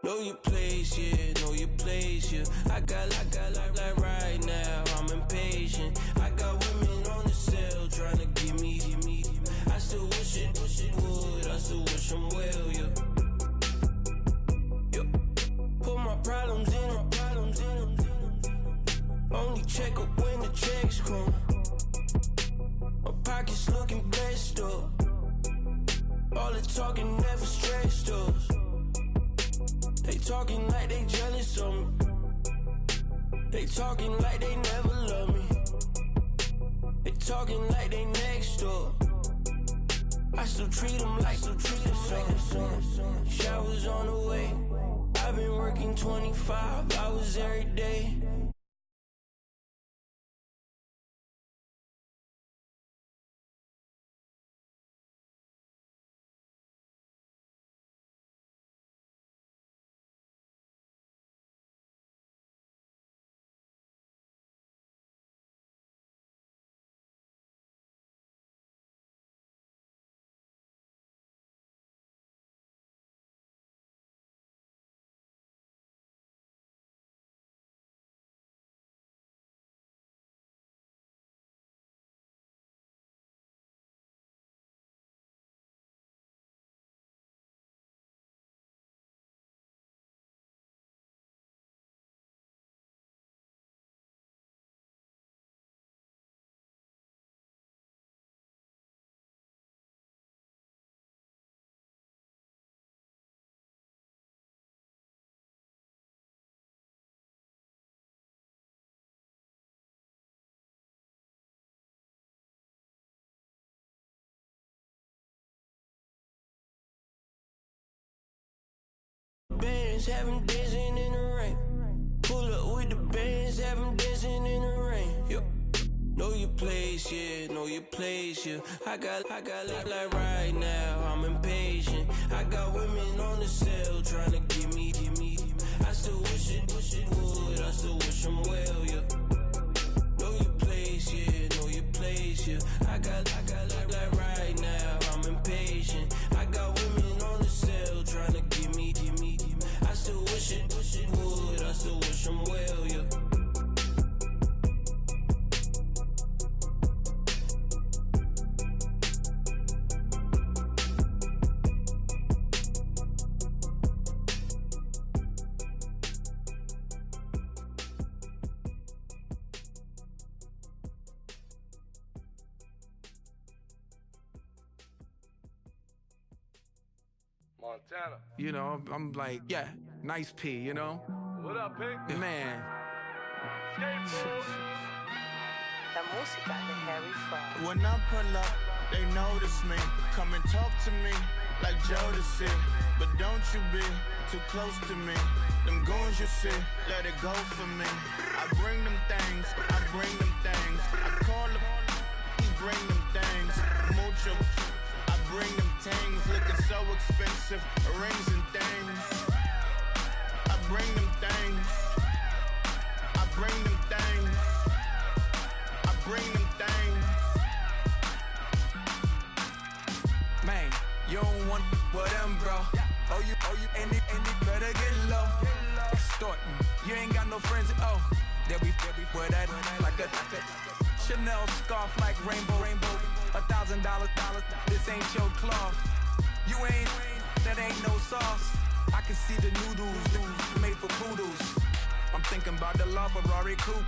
Know your place, yeah, know your place, yeah. I got like right now, I'm impatient. I got women on the cell trying to give me. I still wish it would, I still wish them well, yeah. Put my problems in them. Only check up when the checks come. My pockets looking blessed up. All the talking never stressed us. They talking like they jealous of me. They talking like they never love me. They talking like they next door. I still treat them like some. Showers on the way. I've been working 25 hours every day. Bands, have them dancing in the rain. Pull up with the bands, have them dancing in the rain. Yo. Know your place, yeah, know your place, yeah. I got like right now, I'm impatient. I got women on the cell trying to give me. I still wish it would, I still wish them well, yeah. Know your place, yeah, know your place, yeah. I got like right now, I'm impatient. I got women on the cell trying to give me. I still wish it would, I still wish them well, yeah. Montana. You know, I'm like, yeah, nice P, you know? What up, Pink? Man. La música de Harry Fraud. When I pull up, they notice me. Come and talk to me like Jodeci. But don't you be too close to me. Them goons you see, let it go for me. I bring them things, I bring them things. I call them, he bring them things. Mucho, I bring them things. Looking so expensive, rings and things. I bring them things. I bring them things. I bring them things. Man, you don't want with them, bro. Oh, you, and it better get low. Extorting, you ain't got no friends, oh. They'll be with that like a Chanel scarf like rainbow. $1,000, this ain't your cloth. You ain't, that ain't no sauce. I can see the noodles made for poodles. I'm thinking about the LaFerrari coupe.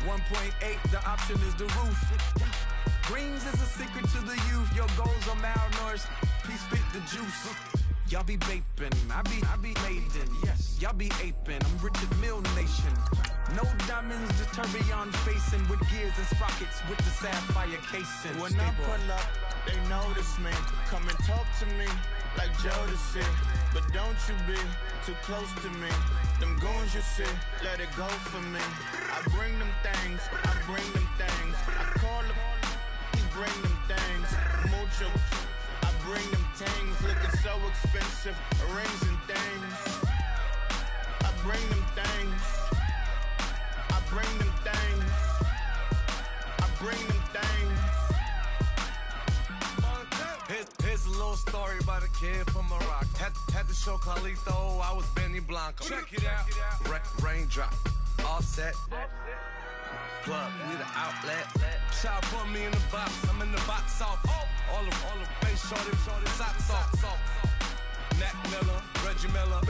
1.8, the option is the roof. Greens is a secret to the youth. Your goals are malnourished. Please spit the juice. Y'all be vaping, I be laden. Yes, y'all be aping. I'm Richard Mill Nation. No diamonds, just tourbillon facing with gears and sprockets with the sapphire casing. When I pull up, they notice me. Come and talk to me like Jodeci. But don't you be too close to me. Them goons you see, let it go for me. I bring them things, I bring them things. I call them, he bring them things. Mucho, I bring them things. Looking so expensive, rings and things. I bring them things. I bring them things. I bring them things. Here's a little story about a kid from Morocco. Had to show Carlito I was Benny Blanco. Check it out. Raindrop, offset. Plug, we the outlet. Child put me in the box, I'm in the box off. All the face shorty, socks off. Mac Miller, Reggie Miller,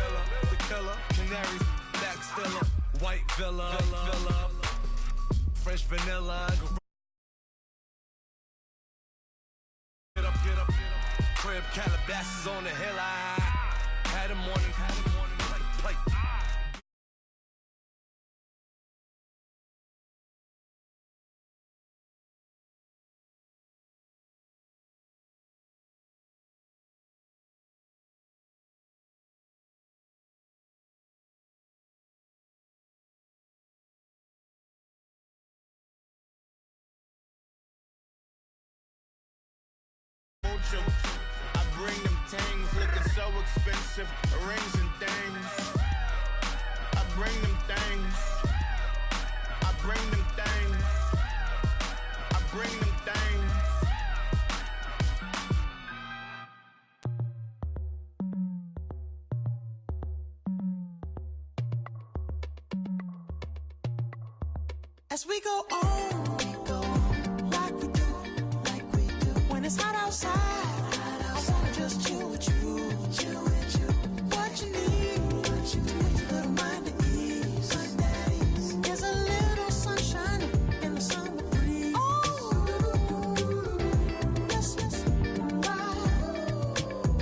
the killer, Canaries, Black Stiller, White Villa, Fresh Vanilla. Get up. Crib Calabasas on the hill. I had a morning plate. I bring them things looking so expensive, rings and things. I bring them things. I bring them things. I bring them things. As we go on, like we do. When it's hot outside, I wanna just chill with you. What you need, to make your little mind at ease. There's a little sunshine in the summer breeze. Yes, right.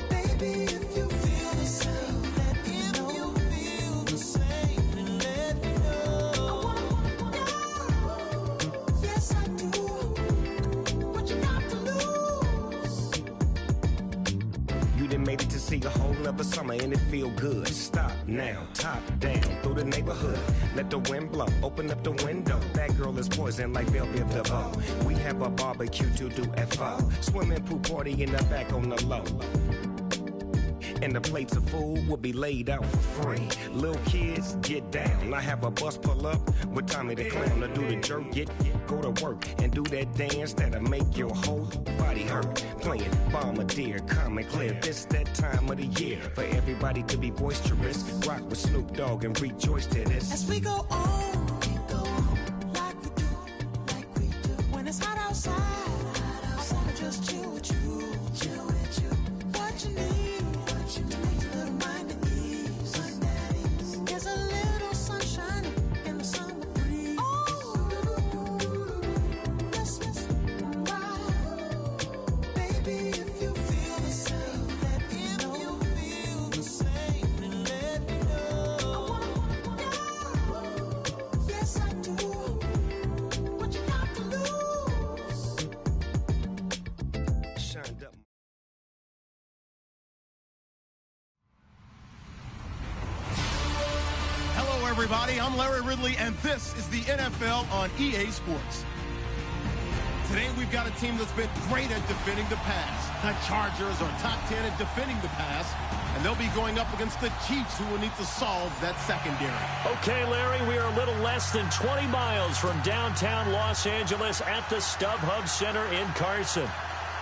Baby, if you feel the same, let me know. If you feel the same, then let me know. I wanna know. Yes, I do. What you got to lose? You done made it to see a whole nother summer and it feel good. Stop now, top down through the neighborhood. Let the wind blow, open up the window. That girl is poison like Belleville DeVoe. We have a barbecue to do FO. Swimming pool party in the back on the low. And the plates of food will be laid out for free. Little kids, get down. I have a bus pull up with Tommy the Clown to do the jerk. Go to work and do that dance that'll make your whole body hurt. Playing Bombardier, calm and clear. This that time of the year for everybody to be boisterous. Rock with Snoop Dogg and rejoice to this. As we go on, like we do. When it's hot outside, I wanna just chill with you. What you need, to make your little mind at ease. There's a little sunshine in the summer breeze. Yes, right. Baby, if you feel the same, let me know. If you feel the same, then let me know. I wanna know. Yes, I do. What you got to lose? Shined up. Hello, everybody. I'm Larry Ridley, and this is the NFL on EA Sports. Today, we've got a team that's been great at defending the pass. The Chargers are top 10 at defending the pass, and they'll be going up against the Chiefs, who will need to solve that secondary. Okay, Larry, we are a little less than 20 miles from downtown Los Angeles at the StubHub Center in Carson.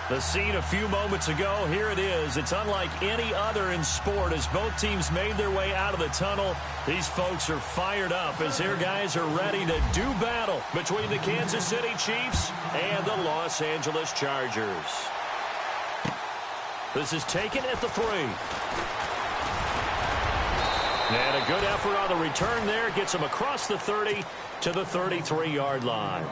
The scene a few moments ago, here it is. It's unlike any other in sport as both teams made their way out of the tunnel. These folks are fired up as their guys are ready to do battle between the Kansas City Chiefs and the Los Angeles Chargers. This is taken at the 3. And a good effort on the return there. Gets him across the 30 to the 33-yard line.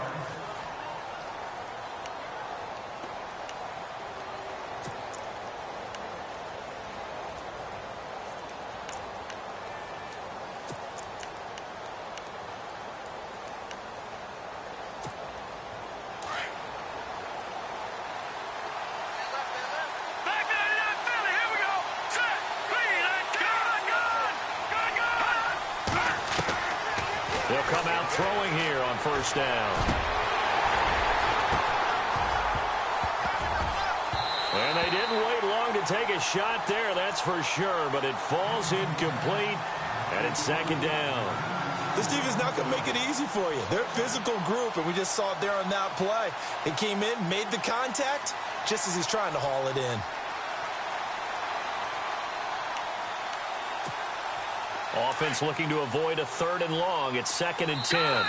They'll come out throwing here on first down. And they didn't wait long to take a shot there, that's for sure, but it falls incomplete, and it's second down. This defense not going to make it easy for you. They're a physical group, and we just saw it there on that play. It came in, made the contact, just as he's trying to haul it in. Offense looking to avoid a 3rd and long. It's 2nd and 10.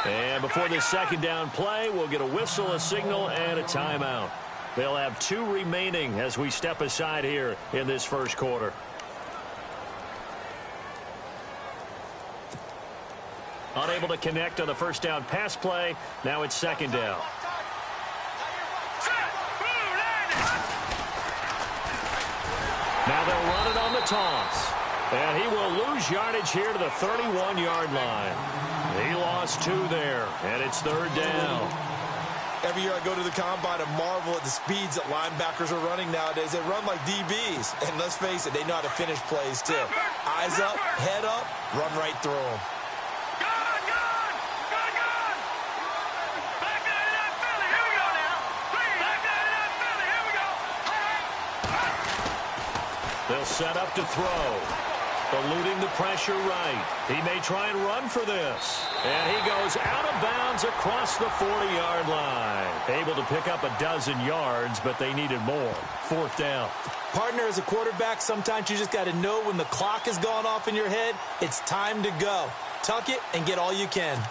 And before this 2nd down play, we'll get a whistle, a signal, and a timeout. They'll have 2 remaining as we step aside here in this first quarter. Unable to connect on the first down pass play. Now it's 2nd down. Now they'll run it on the toss. And he will lose yardage here to the 31-yard line. He lost 2 there, and it's 3rd down. Every year I go to the combine and marvel at the speeds that linebackers are running nowadays. They run like DBs. And let's face it, they know how to finish plays too. Eyes up, head up, run right through them. They'll set up to throw. Eluding the pressure right. He may try and run for this. And he goes out of bounds across the 40-yard line. Able to pick up a dozen yards, but they needed more. 4th down. Partner, as a quarterback, sometimes you just got to know when the clock has gone off in your head, it's time to go. Tuck it and get all you can.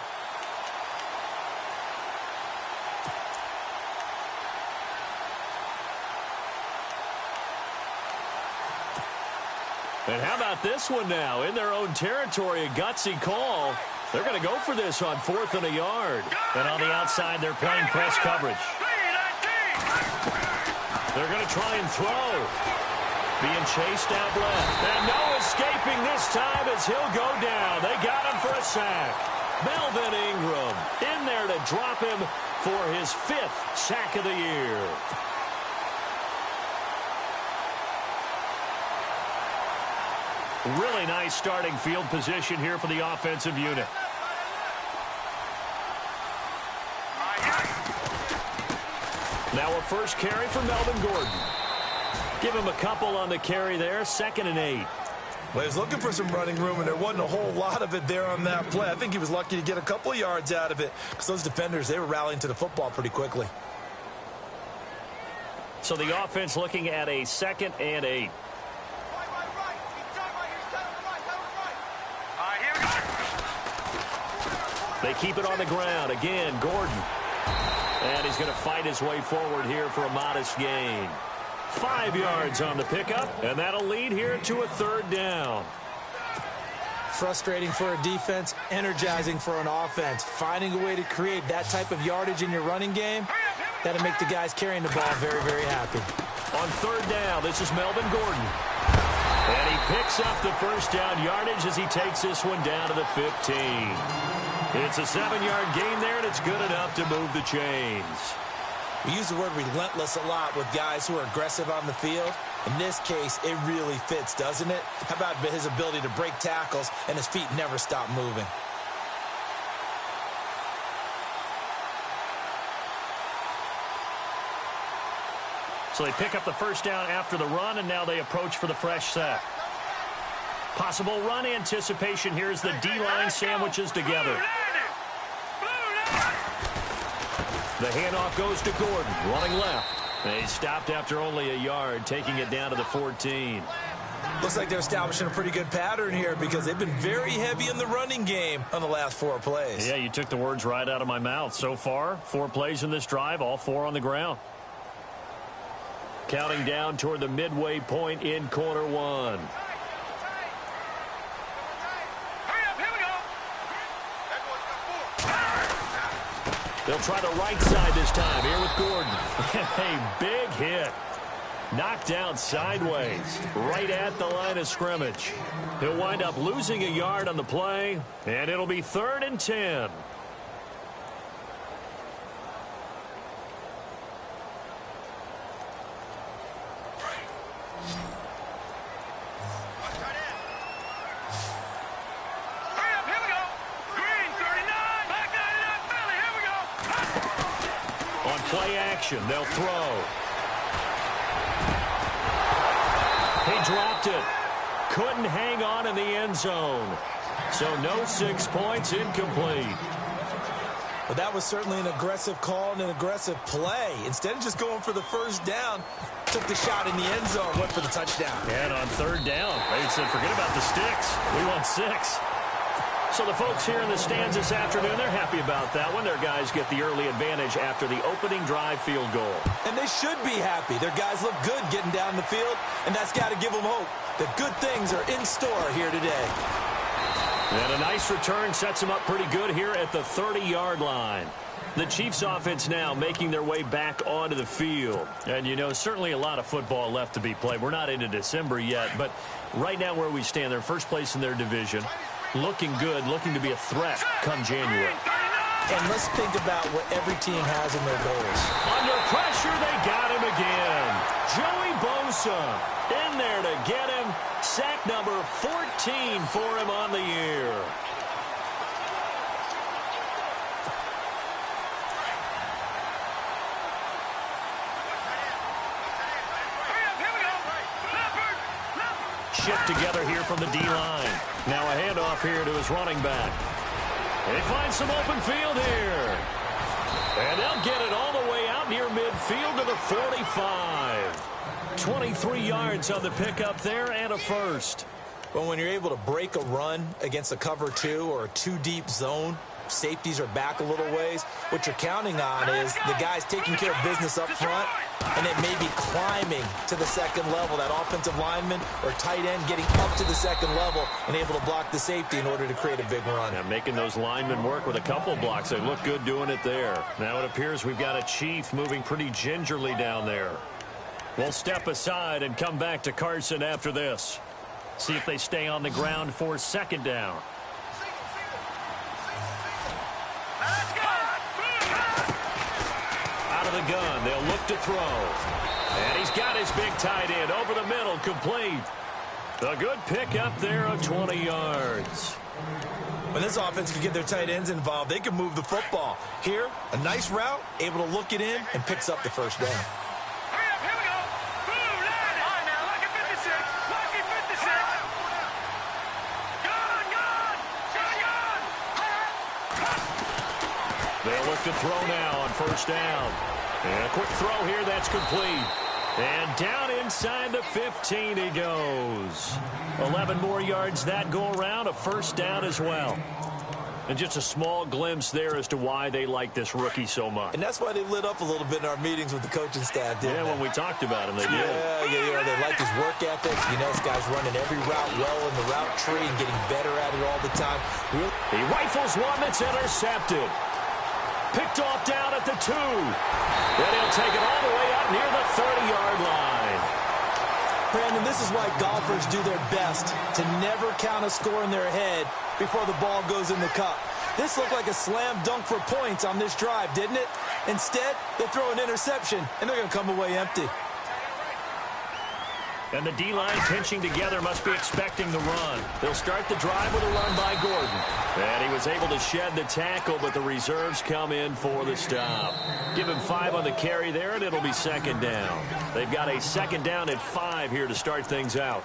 And how about this one now? In their own territory, a gutsy call. They're going to go for this on 4th and a yard. And on the outside, they're playing press coverage. They're going to try and throw. Being chased out left. And no escaping this time as he'll go down. They got him for a sack. Melvin Ingram in there to drop him for his 5th sack of the year. Really nice starting field position here for the offensive unit. Now a first carry for Melvin Gordon. Give him a couple on the carry there. 2nd and 8. Well, he was looking for some running room, and there wasn't a whole lot of it there on that play. I think he was lucky to get a couple of yards out of it because those defenders, they were rallying to the football pretty quickly. So the offense looking at a 2nd and 8. They keep it on the ground. Again, Gordon. And he's going to fight his way forward here for a modest gain. 5 yards on the pickup, and that'll lead here to a 3rd down. Frustrating for a defense, energizing for an offense. Finding a way to create that type of yardage in your running game, that'll make the guys carrying the ball very, very happy. On 3rd down, this is Melvin Gordon. And he picks up the first down yardage as he takes this one down to the 15. It's a 7-yard gain there, and it's good enough to move the chains. We use the word relentless a lot with guys who are aggressive on the field. In this case, it really fits, doesn't it? How about his ability to break tackles and his feet never stop moving? So they pick up the first down after the run, and now they approach for the fresh set. Possible run anticipation here as the D-line sandwiches together. The handoff goes to Gordon, running left. And he stopped after only a yard, taking it down to the 14. Looks like they're establishing a pretty good pattern here because they've been very heavy in the running game on the last 4 plays. Yeah, you took the words right out of my mouth. So far, 4 plays in this drive, all 4 on the ground. Counting down toward the midway point in quarter 1. They'll try the right side this time here with Gordon. A big hit. Knocked down sideways, right at the line of scrimmage. He'll wind up losing a yard on the play, and it'll be 3rd and 10. Play action. They'll throw. He dropped it. Couldn't hang on in the end zone. So no 6 points, incomplete. Well, that was certainly an aggressive call and an aggressive play. Instead of just going for the first down, took the shot in the end zone, went for the touchdown. And on third down, they said, forget about the sticks. We want 6. So the folks here in the stands this afternoon, they're happy about that one. Their guys get the early advantage after the opening drive field goal. And they should be happy. Their guys look good getting down the field, and that's got to give them hope that good things are in store here today. And a nice return sets them up pretty good here at the 30-yard line. The Chiefs offense now making their way back onto the field. And, you know, certainly a lot of football left to be played. We're not into December yet, but right now where we stand, they're first place in their division. Looking good, looking to be a threat come January. And let's think about what every team has in their goals. Under pressure, they got him again. Joey Bosa in there to get him. Sack number 14 for him on the year. Shift together here from the D-line. Now a handoff here to his running back. And he finds some open field here. And they'll get it all the way out near midfield to the 45. 23 yards on the pickup there and a first. But when you're able to break a run against a cover 2 or a 2-deep zone, safeties are back a little ways. What you're counting on is the guys taking care of business up front and then maybe climbing to the second level, that offensive lineman or tight end getting up to the second level and able to block the safety in order to create a big run. Yeah, making those linemen work with a couple blocks. They look good doing it there. Now it appears we've got a Chief moving pretty gingerly down there. We'll step aside and come back to Carson after this. See if they stay on the ground for second down. Out of the gun, they'll look to throw. And he's got his big tight end over the middle, complete. A good pickup there of 20 yards. When this offense can get their tight ends involved, they can move the football. Here, a nice route, able to look it in, and picks up the first down. They'll look to throw now on first down. And a quick throw here, that's complete. And down inside the 15 he goes. 11 more yards that go around, a first down as well. And just a small glimpse there as to why they like this rookie so much. And that's why they lit up a little bit in our meetings with the coaching staff, didn't they? When we talked about him, they did. Yeah, they like his work ethic. You know, this guy's running every route well in the route tree and getting better at it all the time. He rifles one that's intercepted. Picked off down at the 2. Then he'll take it all the way up near the 30-yard line. Brandon, this is why golfers do their best to never count a score in their head before the ball goes in the cup. This looked like a slam dunk for points on this drive, didn't it? Instead, they'll throw an interception, and they're going to come away empty. And the D-line pinching together must be expecting the run. They'll start the drive with a run by Gordon. And he was able to shed the tackle, but the reserves come in for the stop. Give him 5 on the carry there, and it'll be second down. They've got a second down at 5 here to start things out.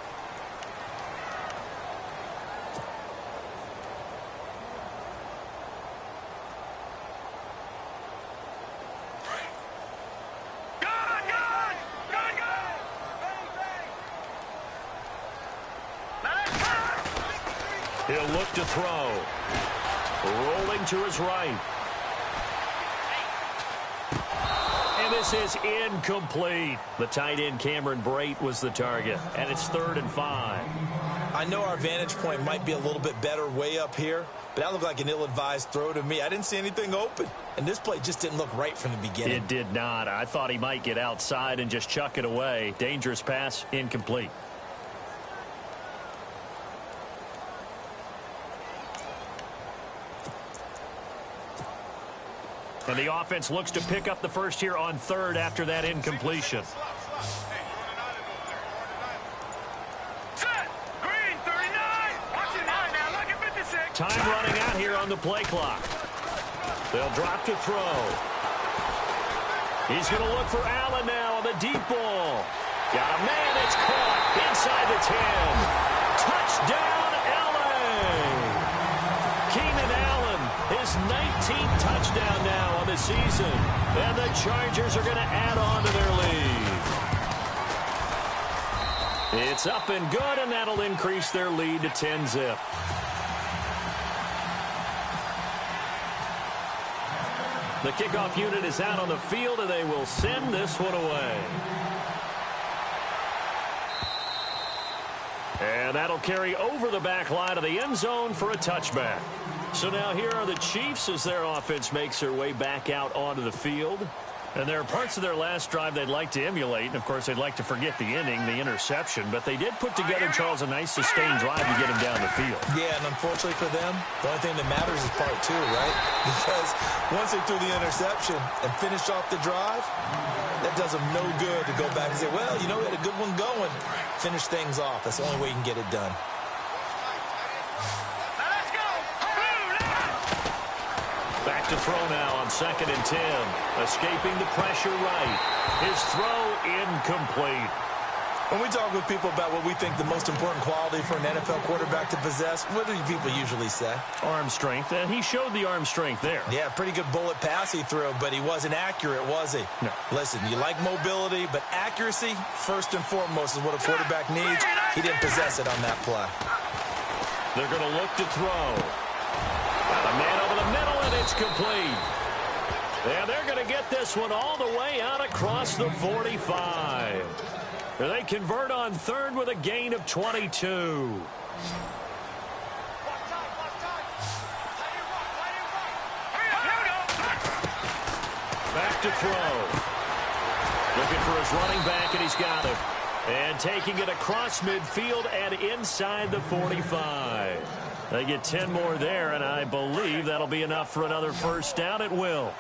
He'll look to throw. Rolling to his right. And this is incomplete. The tight end, Cameron Brate, was the target. And it's 3rd and 5. I know our vantage point might be a little bit better way up here, but that looked like an ill-advised throw to me. I didn't see anything open. And this play just didn't look right from the beginning. It did not. I thought he might get outside and just chuck it away. Dangerous pass, incomplete. And the offense looks to pick up the first here on 3rd after that incompletion. Time running out here on the play clock. They'll drop to throw. He's going to look for Allen now on the deep ball. Got a man that's caught inside the 10. Touchdown, Allen. Keenan Allen, his his 19th touchdown now on the season. And the Chargers are going to add on to their lead. It's up and good, and that'll increase their lead to 10-zip. The kickoff unit is out on the field, and they will send this one away. And that'll carry over the back line of the end zone for a touchback. So now here are the Chiefs as their offense makes their way back out onto the field. And there are parts of their last drive they'd like to emulate. And, of course, they'd like to forget the inning, the interception. But they did put together, Charles, a nice sustained drive to get him down the field. Yeah, and unfortunately for them, the only thing that matters is part two, right? Because once they threw the interception and finished off the drive, that does them no good to go back and say, well, you know, we had a good one going. Finish things off. That's the only way you can get it done. Back to throw now on 2nd and 10. Escaping the pressure right. His throw incomplete. When we talk with people about what we think the most important quality for an NFL quarterback to possess, what do people usually say? Arm strength, and he showed the arm strength there. Yeah, pretty good bullet pass he threw, but he wasn't accurate, was he? No. Listen, you like mobility, but accuracy, first and foremost, is what a quarterback needs. He didn't possess it on that play. They're going to look to throw. A man over the middle, and it's complete. And they're going to get this one all the way out across the 45. And they convert on 3rd with a gain of 22. Back to throw. Looking for his running back, and he's got it. And taking it across midfield and inside the 45. They get 10 more there, and I believe that'll be enough for another first down. It will.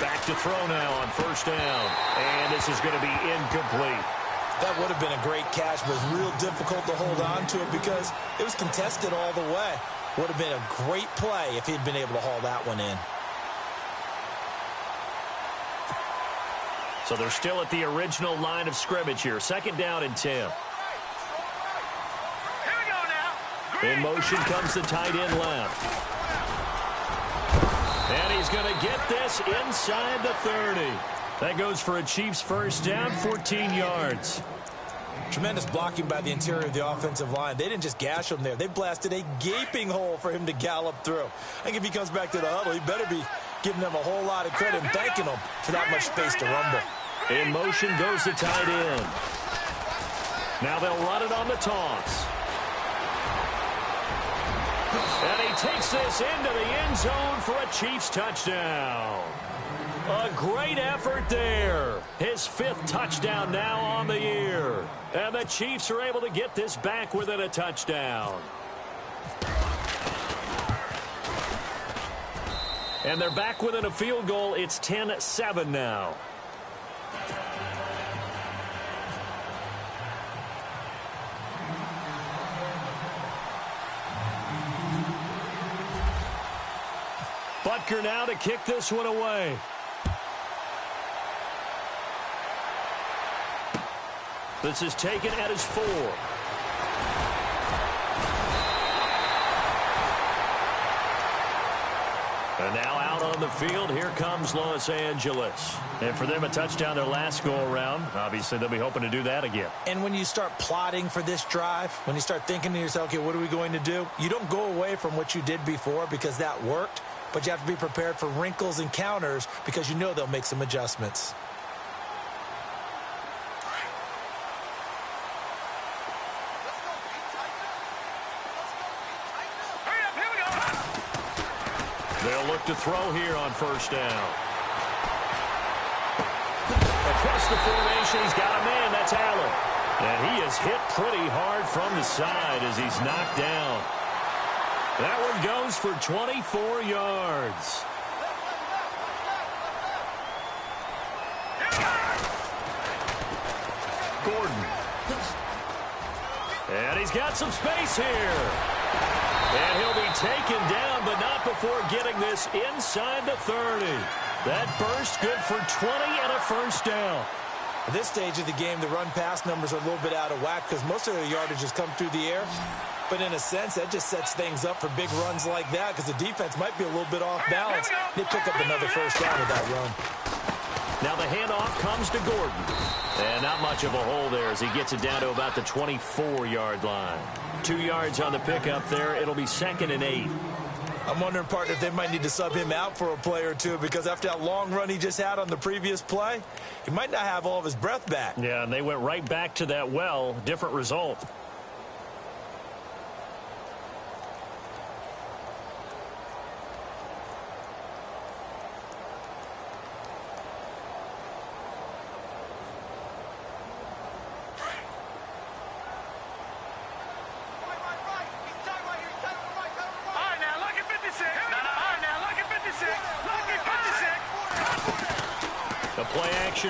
Back to throw now on 1st down. And this is going to be incomplete. That would have been a great catch, but it's real difficult to hold on to it because it was contested all the way. Would have been a great play if he'd been able to haul that one in. So they're still at the original line of scrimmage here. 2nd down and 10. In motion comes the tight end left. And he's going to get this inside the 30. That goes for a Chiefs first down, 14 yards. Tremendous blocking by the interior of the offensive line. They didn't just gash him there. They blasted a gaping hole for him to gallop through. I think if he comes back to the huddle, he better be giving them a whole lot of credit and thanking them for that much space to rumble. In motion goes the tight end. Now they'll run it on the toss. And he takes this into the end zone for a Chiefs touchdown. A great effort there. His 5th touchdown now on the year. And the Chiefs are able to get this back within a touchdown. And they're back within a field goal. It's 10-7 now. Butker now to kick this one away. This is taken at his 4. And now out on the field, here comes Los Angeles. And for them, a touchdown their last go-around. Obviously, they'll be hoping to do that again. And when you start plotting for this drive, when you start thinking to yourself, okay, what are we going to do? You don't go away from what you did before because that worked, but you have to be prepared for wrinkles and counters because you know they'll make some adjustments. They'll look to throw here on 1st down. Across the formation, he's got a man. That's Allen. And he is hit pretty hard from the side as he's knocked down. That one goes for 24 yards. Gordon. And he's got some space here. And he'll be taken down, but not before getting this inside the 30. That burst good for 20 and a first down. At this stage of the game, the run-pass numbers are a little bit out of whack because most of their yardage has come through the air. But in a sense, that just sets things up for big runs like that because the defense might be a little bit off balance. They pick up another first down with that run. Now the handoff comes to Gordon. And not much of a hole there as he gets it down to about the 24-yard line. 2 yards on the pickup there. It'll be 2nd and 8. I'm wondering, partner, if they might need to sub him out for a play or two because after that long run he just had on the previous play, he might not have all of his breath back. Yeah, and they went right back to that well. Different result.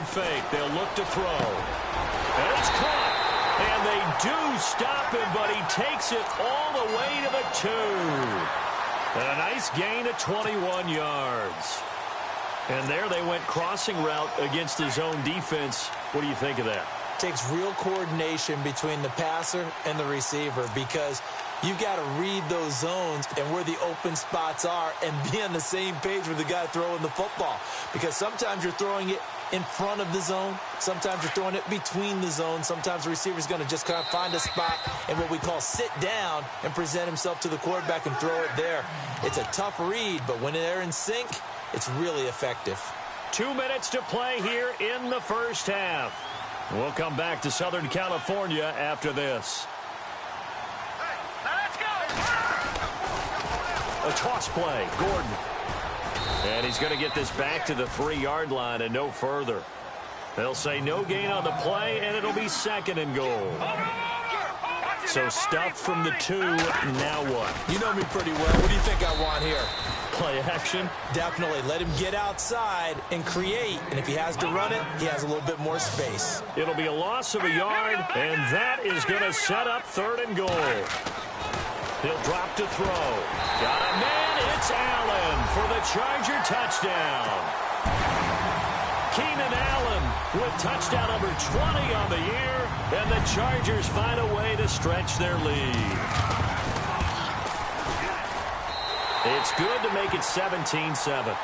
Fake. They'll look to throw. And it's caught. And they do stop him, but he takes it all the way to the 2. And a nice gain of 21 yards. And there they went crossing route against his own defense. What do you think of that? Takes real coordination between the passer and the receiver because you got to read those zones and where the open spots are and be on the same page with the guy throwing the football. Because sometimes you're throwing it in front of the zone. Sometimes you're throwing it between the zones. Sometimes the receiver's going to just kind of find a spot and what we call sit down and present himself to the quarterback and throw it there. It's a tough read, but when they're in sync, it's really effective. 2 minutes to play here in the first half. We'll come back to Southern California after this. A toss play, Gordon. And he's going to get this back to the 3-yard line and no further. They'll say no gain on the play, and it'll be 2nd and goal. So stuffed from the 2, now what? You know me pretty well. What do you think I want here? Play action? Definitely. Let him get outside and create. And if he has to run it, he has a little bit more space. It'll be a loss of a yard, and that is going to set up 3rd and goal. He'll drop to throw. Got a man. It's Allen for the Charger touchdown. Keenan Allen with touchdown number 20 on the year, and the Chargers find a way to stretch their lead. It's good to make it 17-7.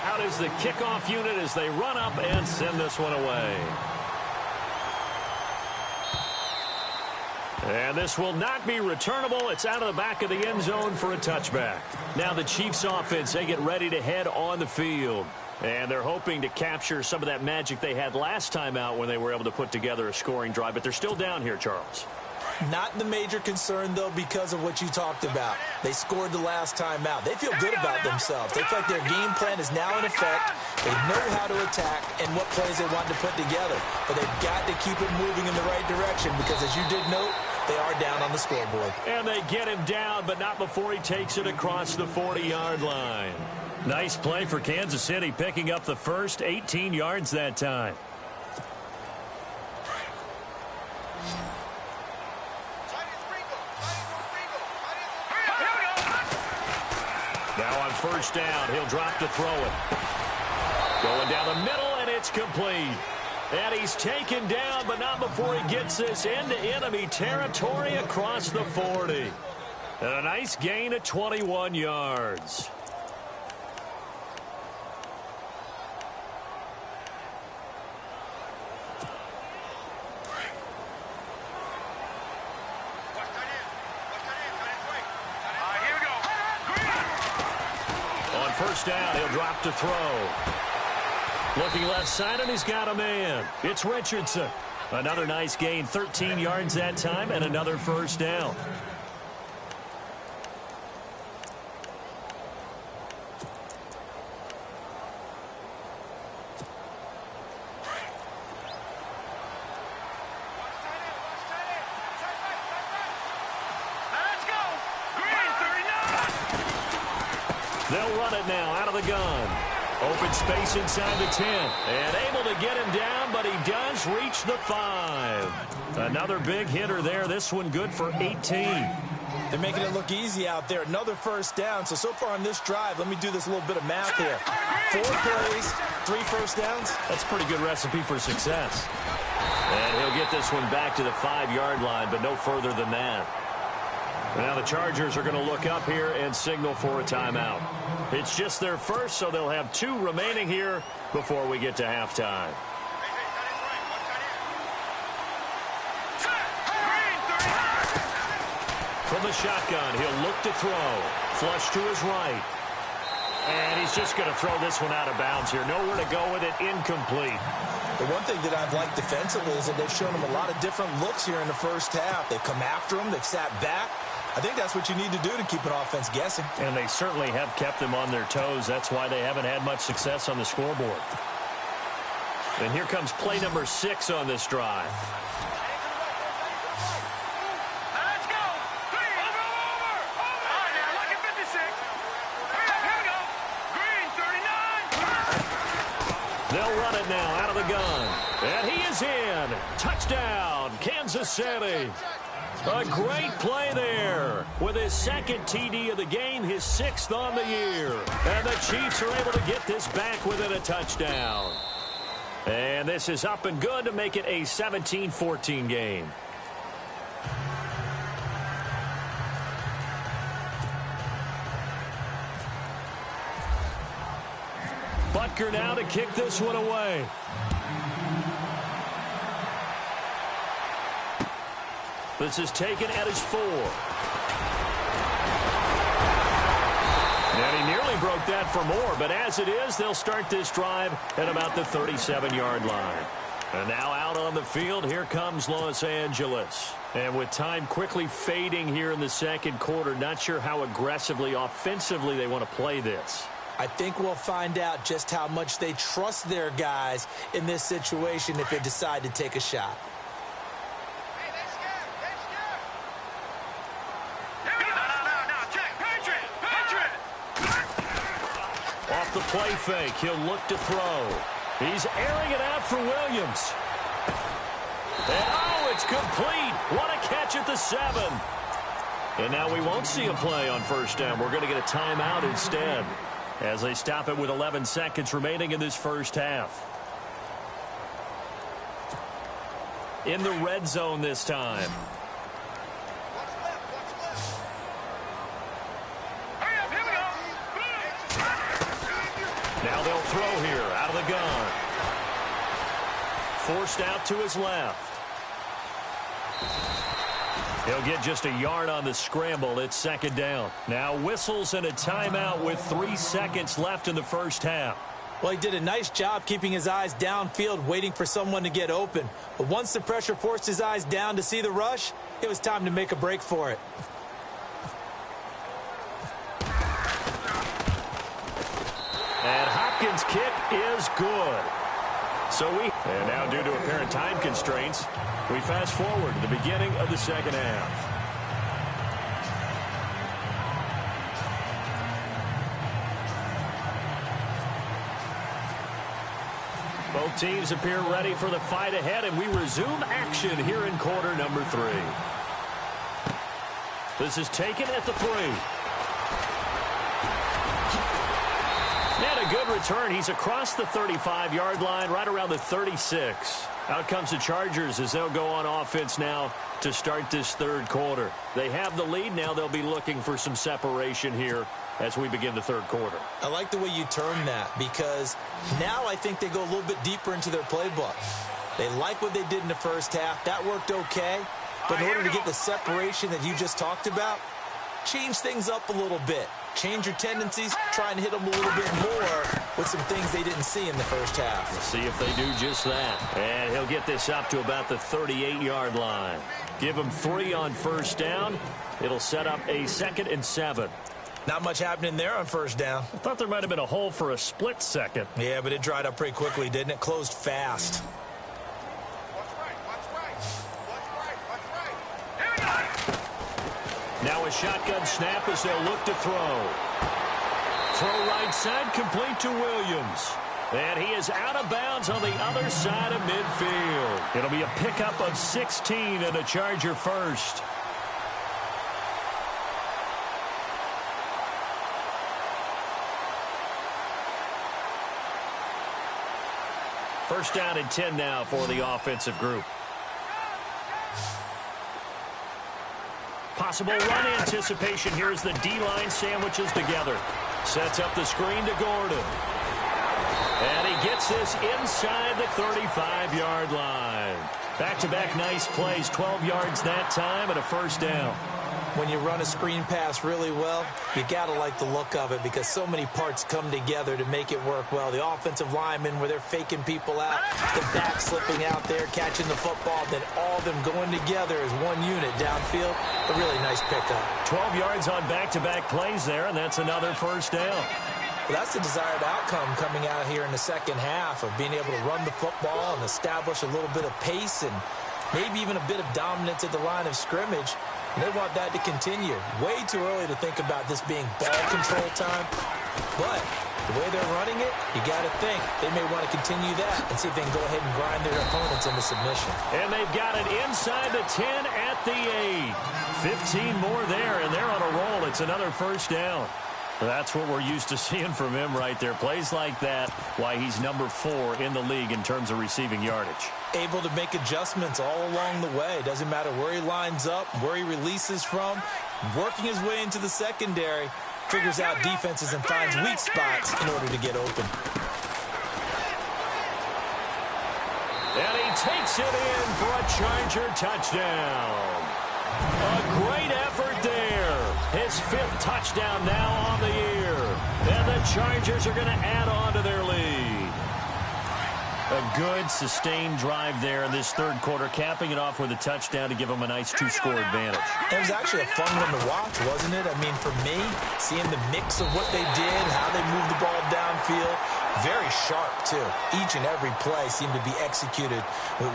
Out is the kickoff unit as they run up and send this one away. And this will not be returnable. It's out of the back of the end zone for a touchback. Now the Chiefs offense, they get ready to head on the field. And they're hoping to capture some of that magic they had last time out when they were able to put together a scoring drive. But they're still down here, Charles. Not the major concern, though, because of what you talked about. They scored the last time out. They feel good about themselves. They feel like their game plan is now in effect. They know how to attack and what plays they want to put together. But they've got to keep it moving in the right direction because, as you did note, they are down on the scoreboard. And they get him down, but not before he takes it across the 40-yard line. Nice play for Kansas City, picking up the first 18 yards that time. Now on first down, he'll drop to throw it. Going down the middle, and it's complete. And he's taken down, but not before he gets this into enemy territory across the 40. And a nice gain of 21 yards. On first down, he'll drop to throw. Looking left side, and he's got a man. It's Richardson. Another nice gain, 13 yards that time, and another first down. They'll run it now out of the gun. Open space inside the 10. And able to get him down, but he does reach the 5. Another big hitter there. This one good for 18. They're making it look easy out there. Another first down. So far on this drive, let me do this little bit of math here. 4 plays, 3 first downs. That's a pretty good recipe for success. And he'll get this one back to the 5-yard line, but no further than that. Now the Chargers are going to look up here and signal for a timeout. It's just their first, so they'll have 2 remaining here before we get to halftime. From the shotgun, he'll look to throw. Flush to his right. And he's just going to throw this one out of bounds here. Nowhere to go with it. Incomplete. The one thing that I've liked defensively is that they've shown him a lot of different looks here in the first half. They've come after him. They've sat back. I think that's what you need to do to keep an offense guessing. And they certainly have kept them on their toes. That's why they haven't had much success on the scoreboard. And here comes play number 6 on this drive. They'll run it now out of the gun. And he is in. Touchdown, Kansas City. A great play there. With his 2nd TD of the game, his 6th on the year. And the Chiefs are able to get this back within a touchdown. And this is up and good to make it a 17-14 game. Butker now to kick this one away. This is taken at his 4. And he nearly broke that for more, but as it is, they'll start this drive at about the 37-yard line. And now out on the field, here comes Los Angeles. And with time quickly fading here in the second quarter, not sure how aggressively, offensively they want to play this. I think we'll find out just how much they trust their guys in this situation if they decide to take a shot. Off the play fake, he'll look to throw. He's airing it out for Williams. And oh, it's complete. What a catch at the 7. And now we won't see a play on first down. We're going to get a timeout instead, as they stop it with 11 seconds remaining in this first half. In the red zone this time. Now they'll throw here out of the gun. Forced out to his left. He'll get just a yard on the scramble. It's 2nd down. Now whistles and a timeout with 3 seconds left in the first half. Well, he did a nice job keeping his eyes downfield, waiting for someone to get open. But once the pressure forced his eyes down to see the rush, it was time to make a break for it. And Hopkins' kick is good. And now due to apparent time constraints, we fast forward to the beginning of the second half. Both teams appear ready for the fight ahead, and we resume action here in quarter number 3. This is taken at the 3. And a good return. He's across the 35-yard line, right around the 36. Out comes the Chargers as they'll go on offense now to start this third quarter. They have the lead. Now they'll be looking for some separation here as we begin the third quarter. I like the way you term that, because now I think they go a little bit deeper into their playbook. They like what they did in the first half. That worked okay. But in order to get the separation that you just talked about, change things up a little bit. Change your tendencies, try and hit them a little bit more with some things they didn't see in the first half. Let's see if they do just that. And he'll get this up to about the 38-yard line. Give him 3 on first down. It'll set up a 2nd and 7. Not much happening there on first down. I thought there might have been a hole for a split second. Yeah, but it dried up pretty quickly, didn't it? Closed fast. Now a shotgun snap as they'll look to throw. Throw right side, complete to Williams. And he is out of bounds on the other side of midfield. It'll be a pickup of 16 and a Charger first. First down and 10 now for the offensive group. Possible run anticipation. Here's the D-line sandwiches together. Sets up the screen to Gordon. And he gets this inside the 35-yard line. Back-to-back nice plays, 12 yards that time and a first down. When you run a screen pass really well, you got to like the look of it because so many parts come together to make it work well. The offensive linemen, where they're faking people out, the back slipping out there, catching the football, then all of them going together as one unit downfield. A really nice pickup. 12 yards on back-to-back plays there, and that's another first down. Well, that's the desired outcome coming out here in the second half of being able to run the football and establish a little bit of pace and maybe even a bit of dominance at the line of scrimmage. And they want that to continue. Way too early to think about this being ball control time. But the way they're running it, you got to think they may want to continue that and see if they can go ahead and grind their opponents into submission. And they've got it inside the 10 at the 8. 15 more there, and they're on a roll. It's another first down. That's what we're used to seeing from him right there. Plays like that, why he's number 4 in the league in terms of receiving yardage. Able to make adjustments all along the way. Doesn't matter where he lines up, where he releases from. Working his way into the secondary. Figures out defenses and finds weak spots in order to get open. And he takes it in for a Charger touchdown. A great effort there. His 5th touchdown now on the year. And the Chargers are going to add on to their lead. A good, sustained drive there in this third quarter, capping it off with a touchdown to give them a nice 2-score advantage. It was actually a fun one to watch, wasn't it? I mean, for me, seeing the mix of what they did, how they moved the ball downfield, very sharp, too. Each and every play seemed to be executed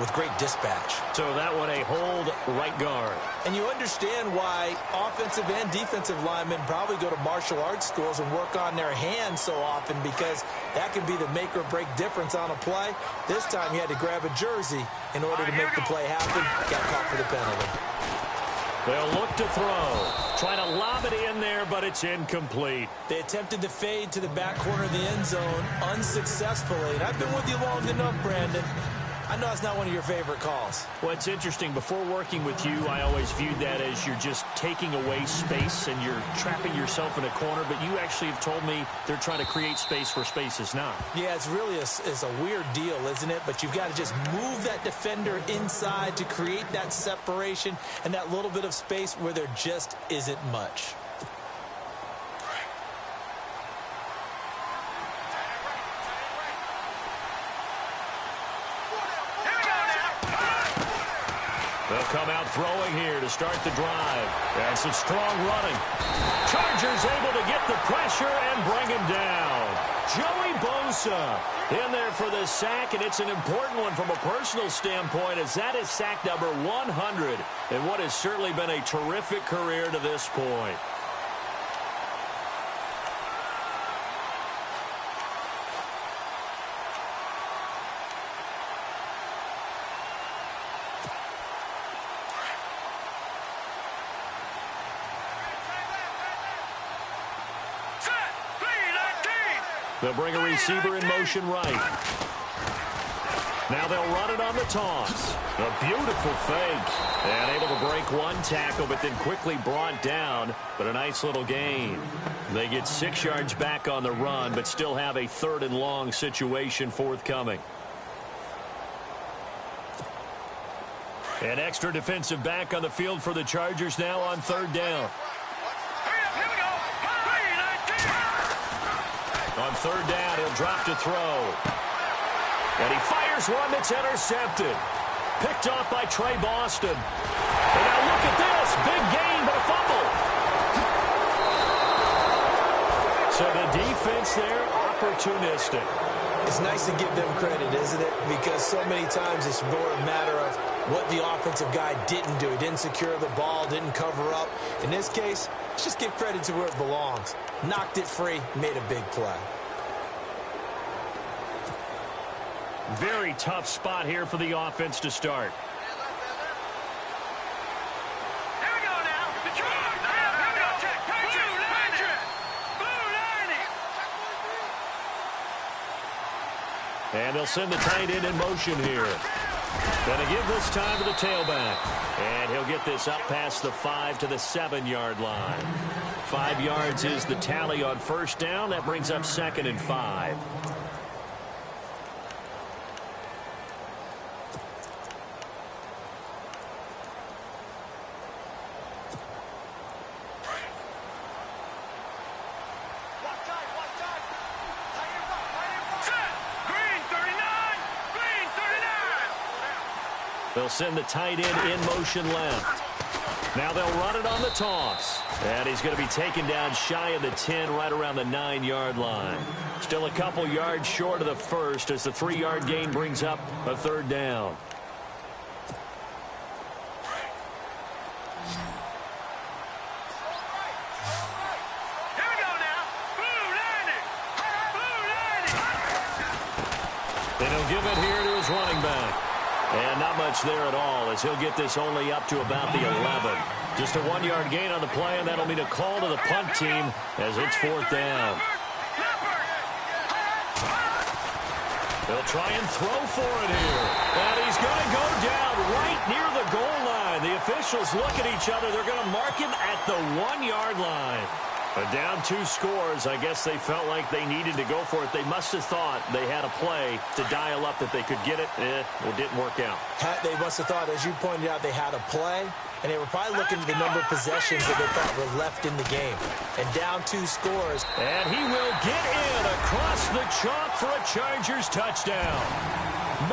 with great dispatch. So that one a hold right guard. And you understand why offensive and defensive linemen probably go to martial arts schools and work on their hands so often, because that can be the make or break difference on a play. This time he had to grab a jersey in order to make the play happen. Got caught for the penalty. They'll look to throw. Trying to lob it in there, but it's incomplete. They attempted to fade to the back corner of the end zone unsuccessfully. And I've been with you long enough, Brandon. I know it's not one of your favorite calls. Well, it's interesting. Before working with you, I always viewed that as you're just taking away space and you're trapping yourself in a corner. But you actually have told me they're trying to create space where space is not. Yeah, it's really a weird deal, isn't it? But you've got to just move that defender inside to create that separation and that little bit of space where there just isn't much. They'll come out throwing here to start the drive. And some strong running. Chargers able to get the pressure and bring him down. Joey Bosa in there for the sack, and it's an important one from a personal standpoint, as that is sack number 100 in what has certainly been a terrific career to this point. They'll bring a receiver in motion right. Now they'll run it on the toss. A beautiful fake. And able to break one tackle, but then quickly brought down. But a nice little gain. They get 6 yards back on the run, but still have a 3rd and long situation forthcoming. An extra defensive back on the field for the Chargers now on 3rd down. On 3rd down, he'll drop to throw. And he fires one that's intercepted. Picked off by Trey Boston. And now look at this. Big gain, but a fumble. So the defense there, opportunistic. It's nice to give them credit, isn't it? Because so many times it's more a matter of what the offensive guy didn't do. He didn't secure the ball, didn't cover up. In this case, let's just give credit to where it belongs. Knocked it free, made a big play. Very tough spot here for the offense to start. And And they'll send the tight end in motion here. Gonna give this time to the tailback. And he'll get this up past the 5 to the 7-yard line. 5 yards is the tally on first down. That brings up 2nd and 5. They'll send the tight end in motion left. Now they'll run it on the toss. And he's going to be taken down shy of the 10, right around the 9-yard line. Still a couple yards short of the first as the 3-yard gain brings up a 3rd down. Then he'll give it here to his running back. And not much there at all as he'll get this only up to about the 11. Just a 1-yard gain on the play, and that'll mean a call to the punt team as it's 4th down. They'll try and throw for it here. And he's going to go down right near the goal line. The officials look at each other. They're going to mark him at the 1-yard line. But down 2 scores, I guess they felt like they needed to go for it. They must have thought they had a play to dial up that they could get it. It didn't work out. They must have thought, as you pointed out, they had a play, and they were probably looking at the number of possessions that they thought were left in the game. And down 2 scores. And he will get in across the chalk for a Chargers touchdown.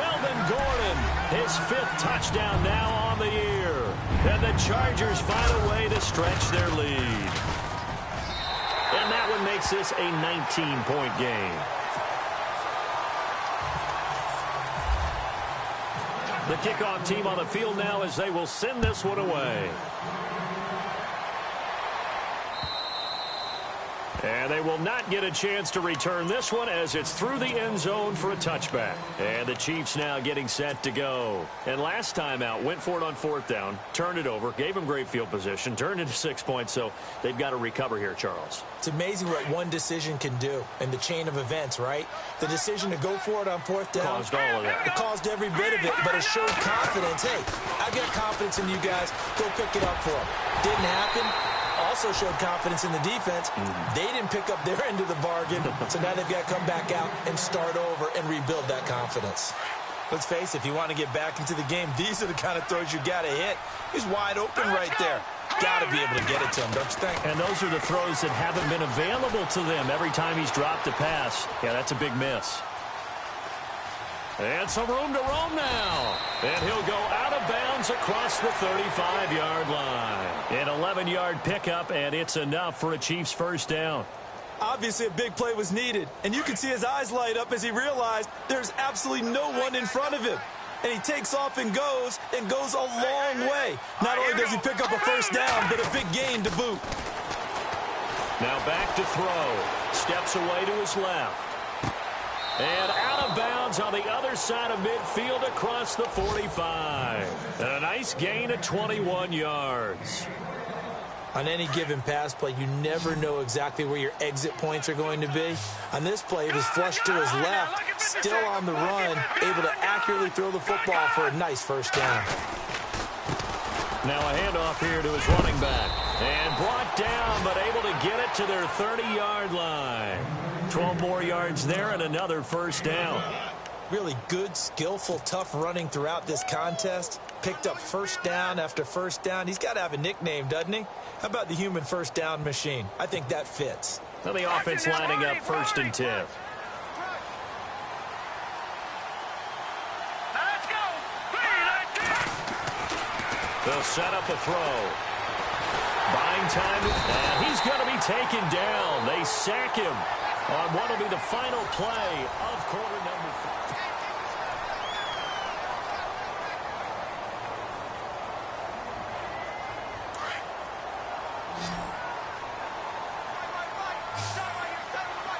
Melvin Gordon, his 5th touchdown now on the year. And the Chargers find a way to stretch their lead. And that one makes this a 19-point game. The kickoff team on the field now as they will send this one away. And they will not get a chance to return this one as it's through the end zone for a touchback. And the Chiefs now getting set to go. And last time out, went for it on 4th down, turned it over, gave them great field position, turned into 6 points, so they've got to recover here, Charles. It's amazing what one decision can do in the chain of events, right? The decision to go for it on 4th down. Caused all of that. It caused every bit of it, but it showed confidence. Hey, I got confidence in you guys. Go pick it up for them. Didn't happen. Also showed confidence in the defense. They didn't pick up their end of the bargain, so now they've got to come back out and start over and rebuild that confidence. Let's face it, if you want to get back into the game, these are the kind of throws you got to hit. He's wide open right there. Got to be able to get it to him, don't you think? And those are the throws that haven't been available to them every time he's dropped a pass. Yeah, that's a big miss. And some room to roam now. And he'll go out of bounds across the 35-yard line. An 11-yard pickup, and it's enough for a Chiefs 1st down. Obviously, a big play was needed. And you can see his eyes light up as he realized there's absolutely no one in front of him. And he takes off and goes a long way. Not only does he pick up a 1st down, but a big gain to boot. Now back to throw. Steps away to his left. And out of bounds on the other side of midfield across the 45. And a nice gain of 21 yards. On any given pass play, you never know exactly where your exit points are going to be. On this play, it was flushed to his left, still on the run, able to accurately throw the football for a nice 1st down. Now a handoff here to his running back. And brought down, but able to get it to their 30-yard line. 12 more yards there and another 1st down. Really good, skillful, tough running throughout this contest. Picked up 1st down after 1st down. He's got to have a nickname, doesn't he? How about the human 1st down machine? I think that fits. Well, the offense lining up 1st and 10. They'll set up a throw. Buying time, and he's going to be taken down. They sack him on what will be the final play of quarter number 4.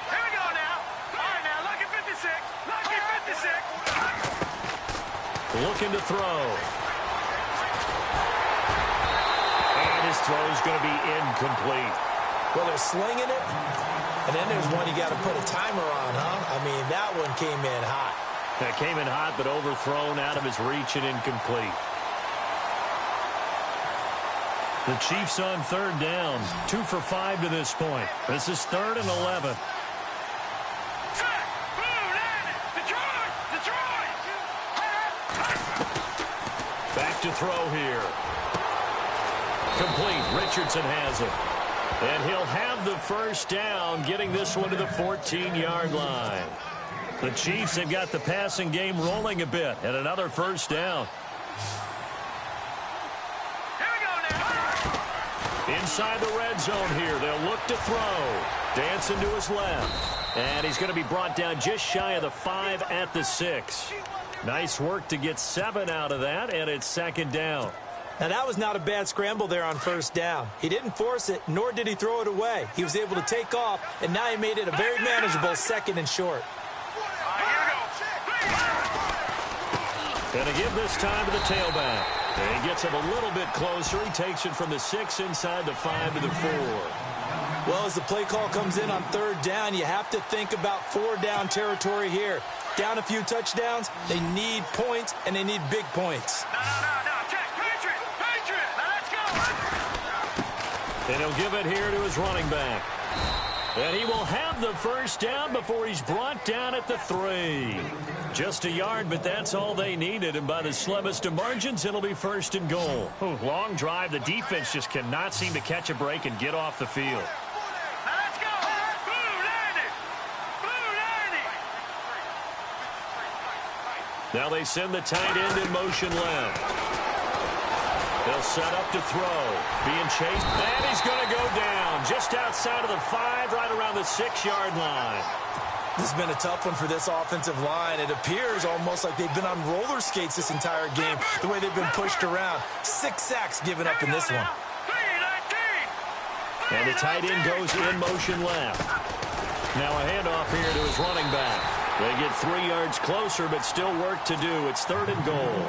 Here we go now. All right, now, lucky 56. Lucky 56. Looking to throw. And his throw is going to be incomplete. Well, they're slinging it. And then there's one you got to put a timer on, huh? I mean, that one came in hot. That came in hot, but overthrown out of his reach and incomplete. The Chiefs on third down. 2 for 5 to this point. This is 3rd and 11. Back to throw here. Complete. Richardson has it. And he'll have the first down, getting this one to the 14-yard line. The Chiefs have got the passing game rolling a bit, and another first down. Inside the red zone here, they'll look to throw. Dancing to his left. And he's going to be brought down just shy of the 5 at the 6. Nice work to get 7 out of that, and it's 2nd down. Now, that was not a bad scramble there on first down. He didn't force it, nor did he throw it away. He was able to take off, and now he made it a very manageable 2nd and short. Going to give this time to the tailback. And he gets him a little bit closer. He takes it from the 6 inside the 5 to the 4. Well, as the play call comes in on 3rd down, you have to think about 4-down territory here. Down a few touchdowns, they need points, and they need big points. And he'll give it here to his running back. And he will have the first down before he's brought down at the 3. Just a yard, but that's all they needed. And by the slimmest of margins, it'll be 1st and goal. Long drive. The defense just cannot seem to catch a break and get off the field. Now they send the tight end in motion left. They'll set up to throw. Being chased. And he's going to go down just outside of the 5, right around the 6-yard line. This has been a tough one for this offensive line. It appears almost like they've been on roller skates this entire game, the way they've been pushed around. 6 sacks given up in this one. And the tight end goes in motion left. Now a handoff here to his running back. They get 3 yards closer, but still work to do. It's 3rd and goal.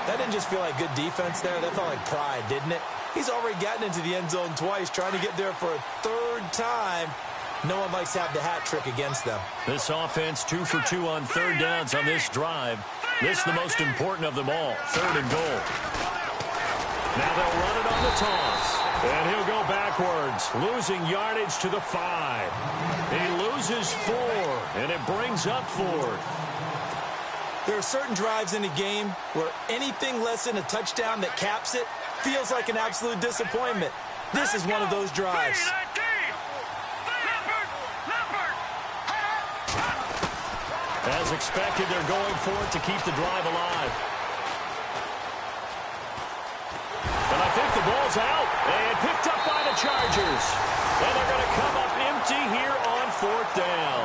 That didn't just feel like good defense there. That felt like pride, didn't it? He's already gotten into the end zone twice, trying to get there for a 3rd time. No one likes to have the hat trick against them. This offense 2 for 2 on 3rd downs on this drive. This is the most important of them all. 3rd and goal. Now they'll run it on the toss. And he'll go backwards, losing yardage to the 5. He loses 4, and it brings up 4th. There are certain drives in a game where anything less than a touchdown that caps it feels like an absolute disappointment. This is one of those drives. As expected, they're going for it to keep the drive alive. And I think the ball's out. And picked up by the Chargers. And they're going to come up empty here on 4th down.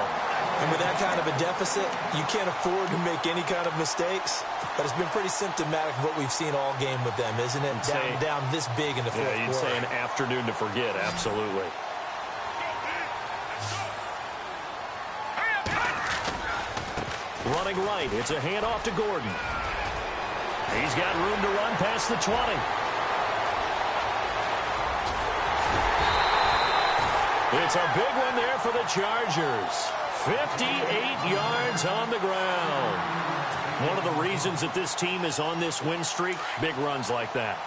And with that kind of a deficit, you can't afford to make any kind of mistakes. But it's been pretty symptomatic of what we've seen all game with them, isn't it? Down this big in the 4th quarter. Yeah, you'd say an afternoon to forget, absolutely. Running right, it's a handoff to Gordon. He's got room to run past the 20. It's a big one there for the Chargers. 58 yards on the ground. One of the reasons that this team is on this win streak, big runs like that.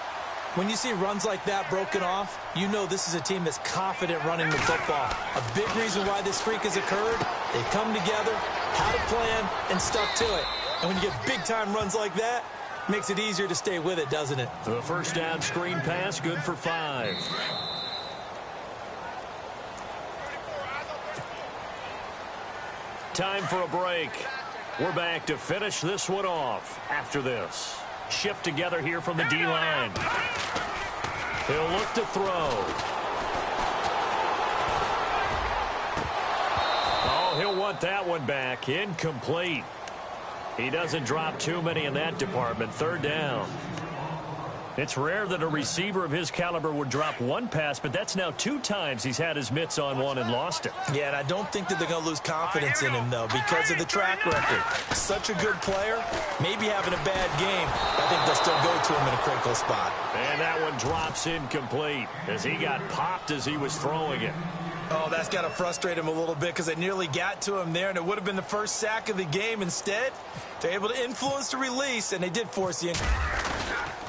When you see runs like that broken off, you know this is a team that's confident running the football. A big reason why this streak has occurred, they come together, had a plan, and stuck to it. And when you get big-time runs like that, it makes it easier to stay with it, doesn't it? The first down screen pass, good for 5. Time for a break. We're back to finish this one off after this. Shift together here from the D-line. He'll look to throw. Oh, he'll want that one back. Incomplete. He doesn't drop too many in that department. 3rd down. It's rare that a receiver of his caliber would drop one pass, but that's now 2 times he's had his mitts on one and lost it. Yeah, and I don't think that they're going to lose confidence in him, though, because of the track record. Such a good player, maybe having a bad game. I think they'll still go to him in a critical spot. And that one drops incomplete as he got popped as he was throwing it. Oh, that's got to frustrate him a little bit because they nearly got to him there, and it would have been the first sack of the game. Instead, they're able to influence the release, and they did force the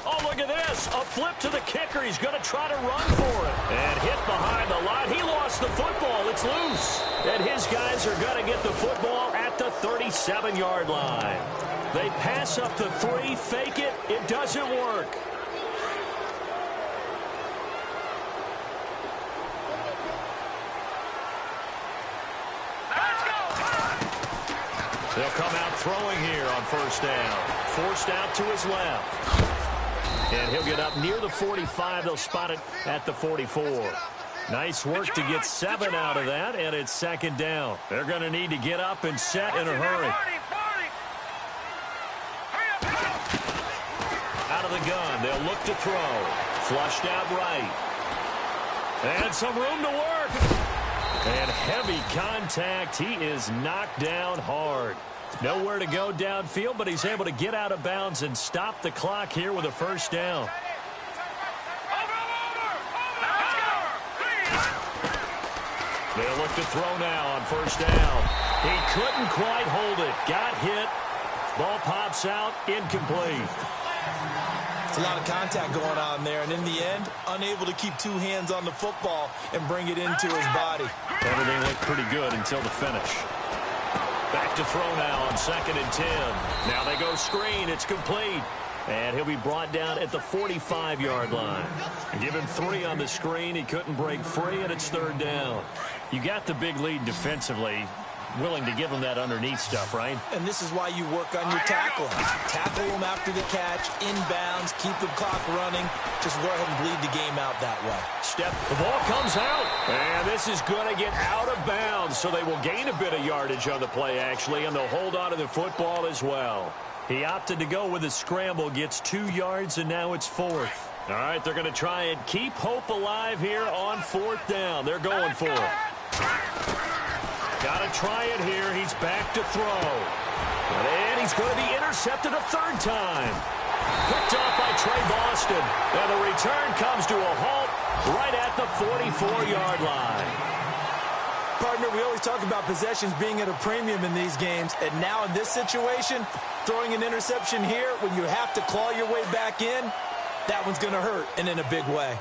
Oh, look at this. A flip to the kicker. He's going to try to run for it. And hit behind the line. He lost the football. It's loose. And his guys are going to get the football at the 37-yard line. They pass up the 3, fake it. It doesn't work. They'll come out throwing here on first down. Forced out to his left. And he'll get up near the 45. They'll spot it at the 44. Nice work to get 7 out of that, and it's second down. They're going to need to get up and set in a hurry. Out of the gun. They'll look to throw. Flushed out right. And some room to work. And heavy contact. He is knocked down hard. Nowhere to go downfield, but he's able to get out of bounds and stop the clock here with a first down. They'll look to throw now on first down. He couldn't quite hold it. Got hit. Ball pops out. Incomplete. It's a lot of contact going on there, and in the end, unable to keep 2 hands on the football and bring it into his body. Everything looked pretty good until the finish. Back to throw now on 2nd and 10. Now they go screen. It's complete. And he'll be brought down at the 45-yard line. Give him 3 on the screen. He couldn't break free, and it's 3rd down. You got the big lead defensively. Willing to give him that underneath stuff, right? And this is why you work on your tackling. Tackle them after the catch, inbounds, keep the clock running. Just go ahead and bleed the game out that way. The ball comes out. And this is going to get out of bounds, so they will gain a bit of yardage on the play, actually, and they'll hold on to the football as well. He opted to go with a scramble, gets 2 yards, and now it's 4th. All right, they're going to try and keep hope alive here on 4th down. They're going for it. Got to try it here. He's back to throw. And he's going to be intercepted a 3rd time. Picked off by Trey Boston. And the return comes to a halt right at the 44-yard line. Partner, we always talk about possessions being at a premium in these games. And now in this situation, throwing an interception here when you have to claw your way back in, that one's going to hurt, and in a big way.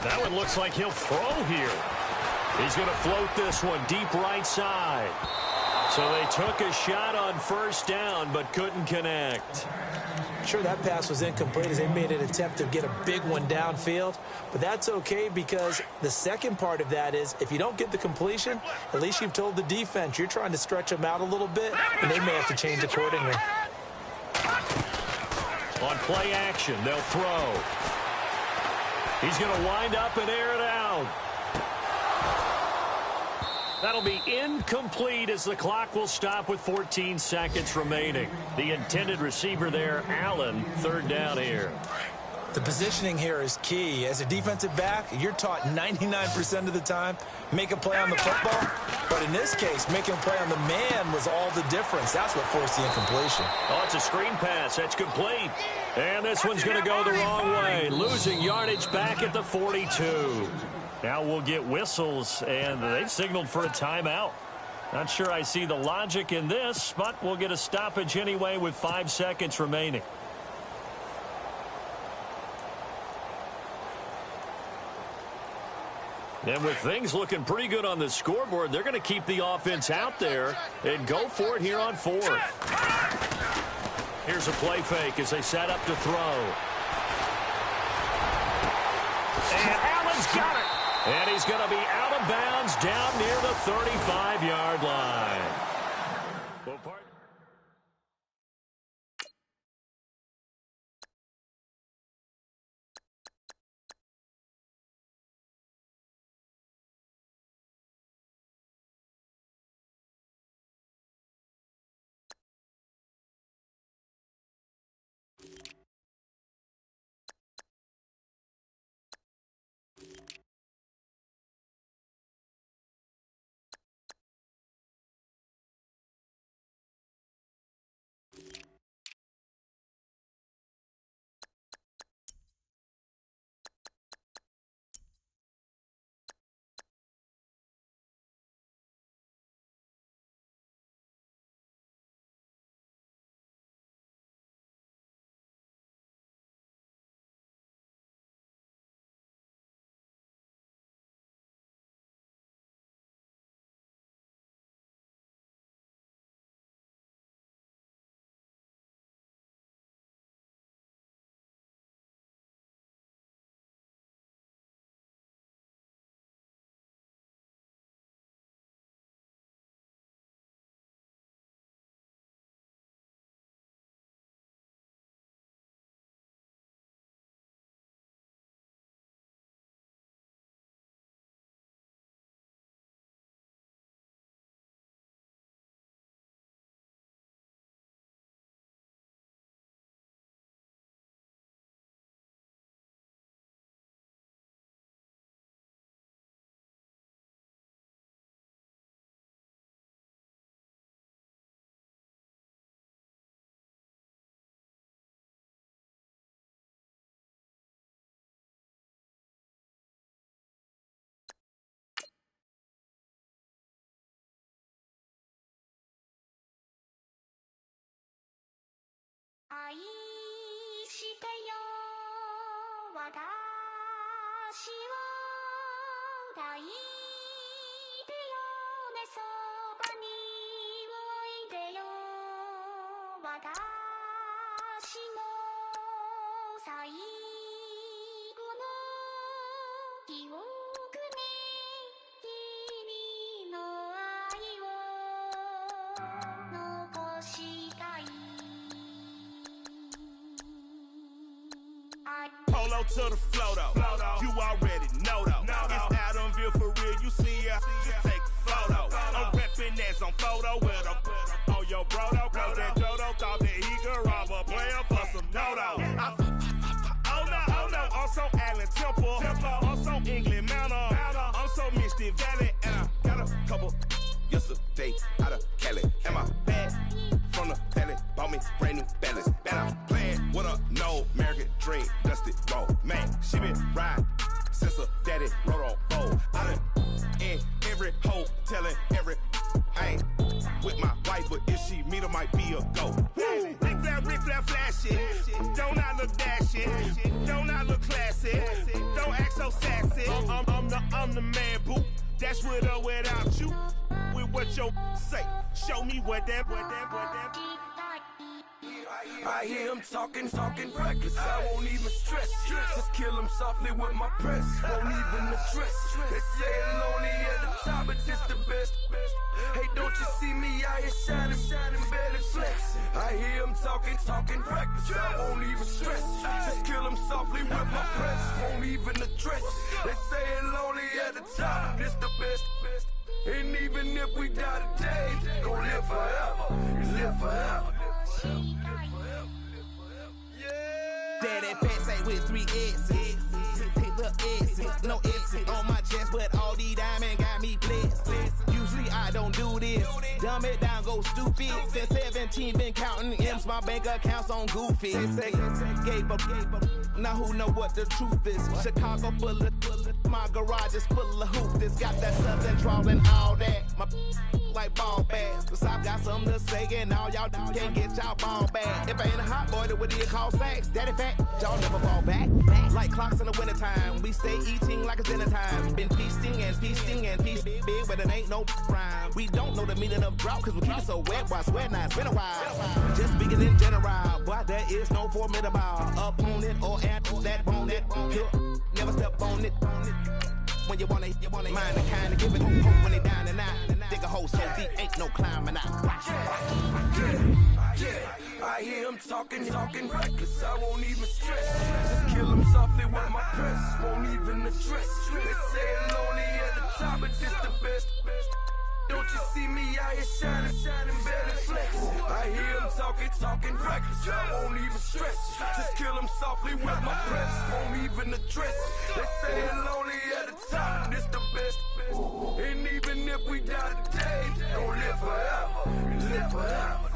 That one looks like he'll throw here. He's going to float this one deep right side. So they took a shot on first down, but couldn't connect. Sure, that pass was incomplete as they made an attempt to get a big one downfield. But that's okay because the second part of that is if you don't get the completion, at least you've told the defense you're trying to stretch them out a little bit, and they may have to change accordingly. On play action, they'll throw. He's going to wind up and air it out. That'll be incomplete as the clock will stop with 14 seconds remaining. The intended receiver there, Allen, 3rd down here. The positioning here is key. As a defensive back, you're taught 99% of the time, make a play on the football. But in this case, making a play on the man was all the difference. That's what forced the incompletion. Oh, it's a screen pass. That's complete. And this one's going to go the wrong way. Losing yardage back at the 42. Now we'll get whistles, and they've signaled for a timeout. Not sure I see the logic in this, but we'll get a stoppage anyway with 5 seconds remaining. And with things looking pretty good on the scoreboard, they're going to keep the offense out there and go for it here on 4th. Here's a play fake as they set up to throw. And Allen's got it. And he's going to be out of bounds down near the 35-yard line. Well, してよ私を抱いてよねそばにおいでよ私の最後の記憶に君の愛を残したいPolo to the flow though. You already know though. It's Adamville for real. You see ya? Just take a photo. I'm reppin' as on photo with a on your brodo. Cause that Jodo thought that he could rob a player for some dodo. Oh no, I'm so Allen Temple. I'm so England Mountain. I'm so Misty Valley. And I got a couple yesterday out of Cali. And my bag from the valley bought me brand new balance. And I'm playing with a no American dream. Dusty roll. Man, she been riding since her daddy rode on roll. I done in every hole telling every I ain't with my wife, but if she meet her, might be a go. Rick Flair flashing. Don't I look dashing? Don't I look classy? Don't act so sassy. I'm the man, boo. That's with or without you. With what your say. Show me what that. I hear him talking reckless. I won't even stress. Just kill him softly with my press. Won't even address. They say I'm lonely at the top, but it's the best. Hey, don't you see me out here shining, barely flex. I hear him talking reckless. I won't even stress. Just kill him softly with my press. Won't even address. They say I'm lonely at the top, it's the best. And even if we die today, gon' live forever. Live forever. Daddy pants ain't with 3 S's. The S's, no S's on my chest, but all these diamonds got me blessed. Usually I don't do this. Dumb it down, go stupid. Since 17, been counting M's, my bank account's on goofy. Say, gave up. Now who know what the truth is? Chicago full of my garage is full of hoopers. Got that southern drawl and all that. My like ball bags. Cause I've got something to say and all y'all can't get y'all ball back. If I ain't a hot boy, then what do you call sacks? Daddy fat, y'all never fall back. Like clocks in the wintertime, we stay eating like it's dinner time. Been feasting and feasting big, but it ain't no rhyme. We don't know the meaning of drought cause we keep it so wet. Why sweat now? It's been a while. Just speaking in general, boy, there is no formidable opponent or at that bone that never step on it. When you wanna mind the kind of give it hope when they down and out. Dig a hole so deep, ain't no climbing out. Yeah, I hear him talking reckless. I won't even stress. Just kill him softly with my press. Won't even address. They say I'm lonely at the top, but it's the best. Don't you see me out here shining, barely flex. I hear him talking reckless. I won't even stress. Just kill him softly with my press. Won't even address. They say I'm lonely at the top, it's the best. And even if we die today, don't live forever. Live forever.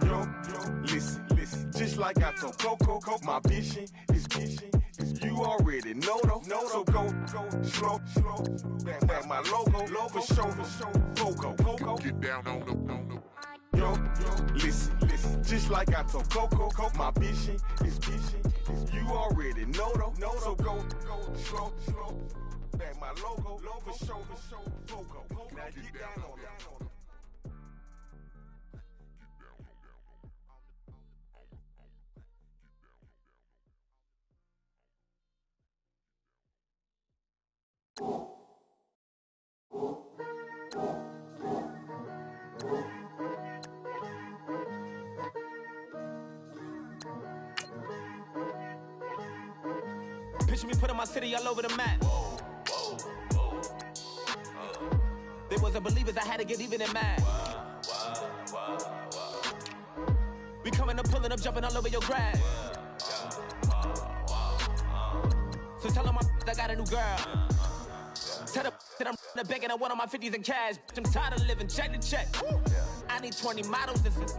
Yo, listen, just like I told Coco, my vision is you already know though. So go slow, back my logo, for show, Coco, get down on the. Yo, listen, just like I told Coco, my vision is you already know though. So go slow, back my logo, for show, Coco, now get down on that. Picture me putting my city all over the map. They wasn't believers, I had to get even in math. We coming up, pulling up, jumping all over your grass. So tell them I got a new girl. Tell them that I'm begging, I want all my 50s in cash. I'm tired of living check to check. I need 20 models, this is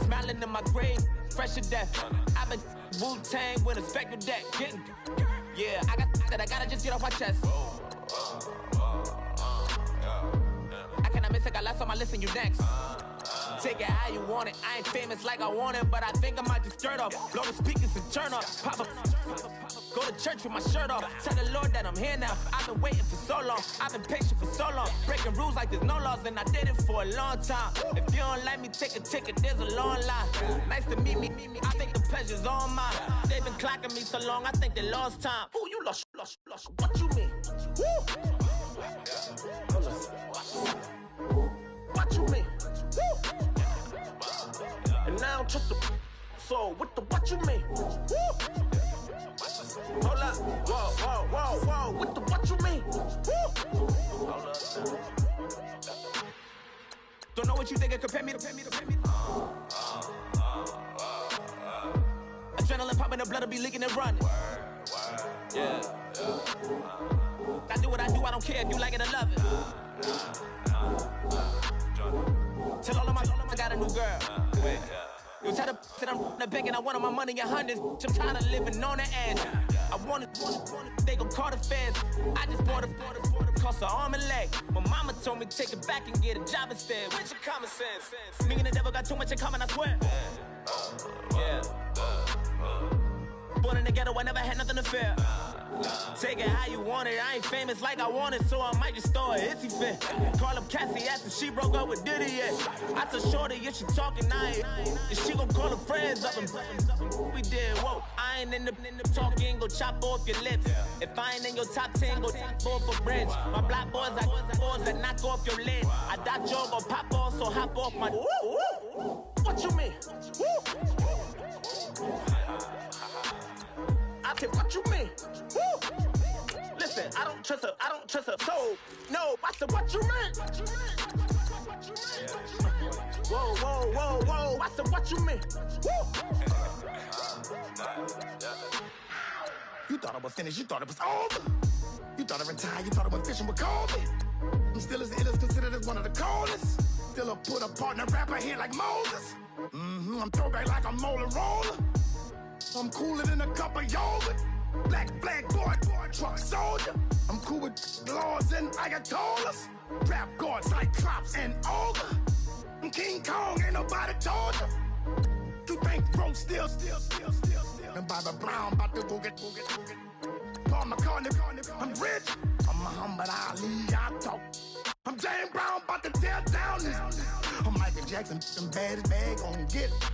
Smiling in my grave, fresh to death. I've been Wu-Tang with a spectral deck. Yeah, I gotta just get off my chest. I cannot miss it, got last on my list and you next. Take it how you want it. I ain't famous like I want it, but I think I might just skirt off. Blow the speakers and turn up. Pop up. Go to church with my shirt off. Tell the Lord that I'm here now. I've been waiting for so long. I've been patient for so long. Breaking rules like there's no laws, and I did it for a long time. If you don't like me, take a ticket. There's a long line. Nice to meet me. I think the pleasure's all mine. They've been clocking me so long, I think they lost time. Ooh, you lost. What you mean? Woo! What you mean? Woo! And now I don't trust the so what you mean? Woo! Hold up, whoa, what you mean? Woo! Don't know what you think, compare me to. Adrenaline popping, the blood will be leaking and running. Yeah. I do what I do, I don't care if you like it or love it. Tell all of my I got a new girl. You tell the that I'm the bank and I want all my money in hundreds. I'm tired of living on the edge. I want it, they gon' call the feds. I just bought a cost an arm and leg. My mama told me take it back and get a job instead. Where's your common sense? Me and the devil got too much in common, I swear. Yeah. Born in the ghetto, I never had nothing to fear. Take it how you want it. I ain't famous like I want it, so I might just throw a hissy fit. Call up Cassie after she broke up with Diddy, yeah. I told Shorty if she talking, I ain't. And she gon' call her friends up and we did, whoa. I ain't in the talking, go chop off your lips. If I ain't in your top 10, go top 4 for bridge. My black boys, I got the boys that knock off your lid. I thought you gon' pop off, so hop off my. What you mean? I said, what you mean? Woo! Listen, I don't trust her soul. No, I said, what you mean? Whoa. I said, what you mean? Woo! You thought I was finished, you thought it was over. You thought I retired, you thought I went fishing with Kobe. I'm still as ill as considered as one of the coldest. Still a put a partner rapper here like Moses. I'm throwback like a molar roller. I'm cooler than a cup of yogurt. Black flag boy, truck soldier. I'm cool with laws and ayatollahs. Rap gods like Cyclops and Ogre. I'm King Kong, ain't nobody told you. You think bro still. And Bobby Brown about to go get. Paul McCartney, I'm rich. I'm Muhammad Ali, I talk. I'm James Brown, about to tear down this. I'm Michael Jackson, some bad bag gon' get it.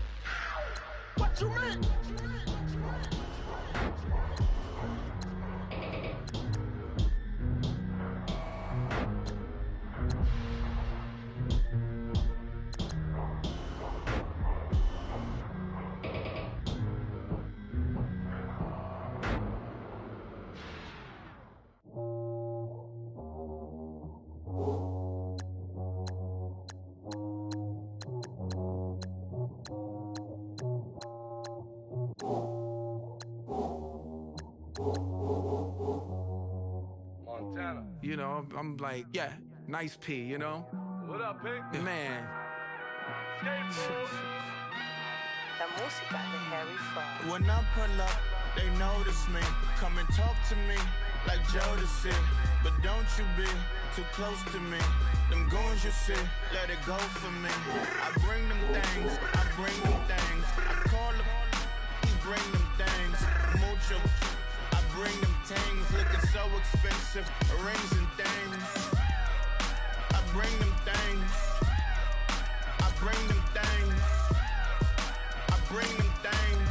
What you mean? You know, I'm like, yeah, nice P, you know? What up, Pig? Man. La música de Harry Fry. When I pull up, they notice me. Come and talk to me like Jodeci. But don't you be too close to me. Them goons you see, let it go for me. I bring them things, I call them, he bring them things. Mucho, I bring them things. Looking so expensive, rings and things. I bring them things. I bring them things. I bring them things.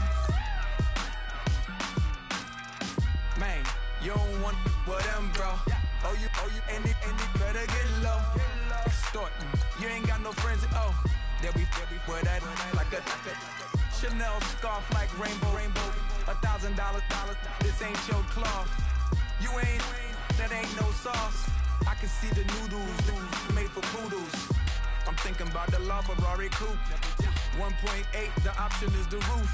Man, you don't want with them, bro. Oh, you, and it better get low. Extorting, you ain't got no friends. Oh, they'll be with that like a Chanel scarf like rainbow. $1,000, this ain't your cloth. You ain't, that ain't no sauce. I can see the noodles made for poodles. I'm thinking about the La Ferrari coupe. 1.8, the option is the roof.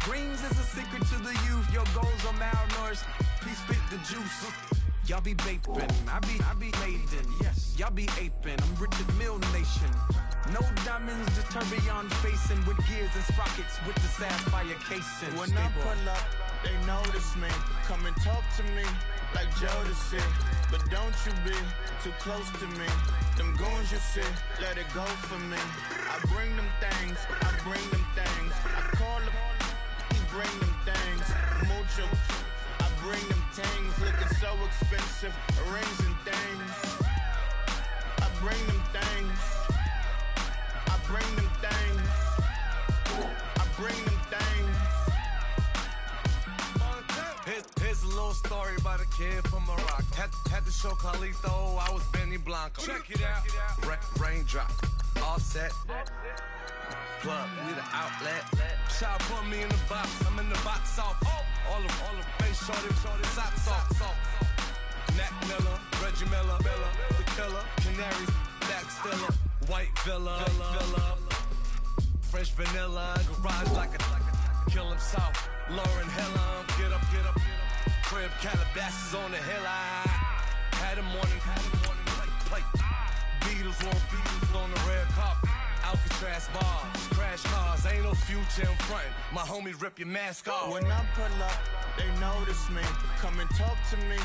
Greens is a secret to the youth. Your goals are malnourished. Please spit the juice. Y'all be vaping, I be laden. Yes, y'all be aping. I'm Richard Mill Nation. No diamonds, just tourbillon facing with gears and sprockets with the sapphire casing. When I pull up, they notice me. Come and talk to me like Jodeci. But don't you be too close to me. Them goons you see, let it go for me. I bring them things, I bring them things. I call them, he bring them things. Mucho, I bring them things. Looking so expensive, rings and things. I bring them things. I bring them things. I bring them things. Here's a little story about a kid from Morocco. Had to show Carlito I was Benny Blanco. Check it out. Raindrop, all set. Plug, we the outlet. Shot put me in the box, I'm in the box off. All the face shorty, socks off. Nat Miller, Reggie Miller, the killer, Canaries, Black Stiller, White Villa, Fresh Vanilla, garage like a kill himself. Lauren Hiller, get up. Crib Calabasas on the hill. I had him morning, plate. Beatles on the red carpet. Alcatraz bars, crash cars, ain't no future in front. My homie rip your mask off. When I pull up, they notice me. Come and talk to me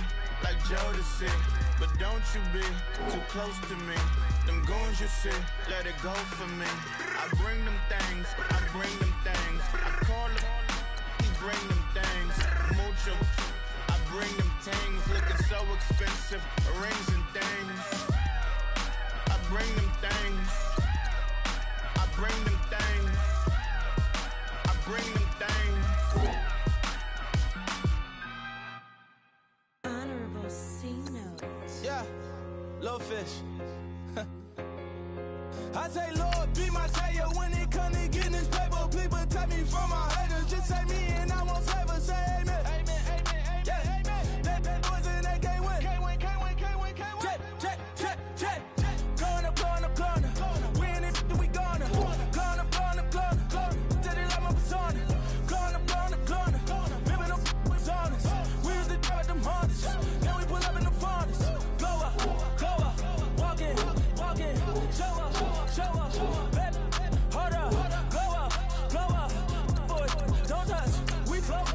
like Jodeci. But don't you be too close to me. Them goons you see, let it go for me. I bring them things, I bring them things. I call them, he bring them things. Mucho, I bring them things. Looking so expensive, rings and things. I bring them things. I bring them things. I bring them things. Honorable C notes. Yeah, little fish. I say, Lord, be my savior when it come to getting this paper. Please protect me from my haters. Just say me and I won't favor. Say amen. Amen. Yeah. That boys and they can't win. Check. Going up. We in it, we gonna. Going up. Till they like my persona. Going up. Ripping up was honest. We was the drive them hardest. Now we pull up in the farthest. Go up. Walking. Show up. Baby, hold up. Go up. Boy, don't touch. We flow up.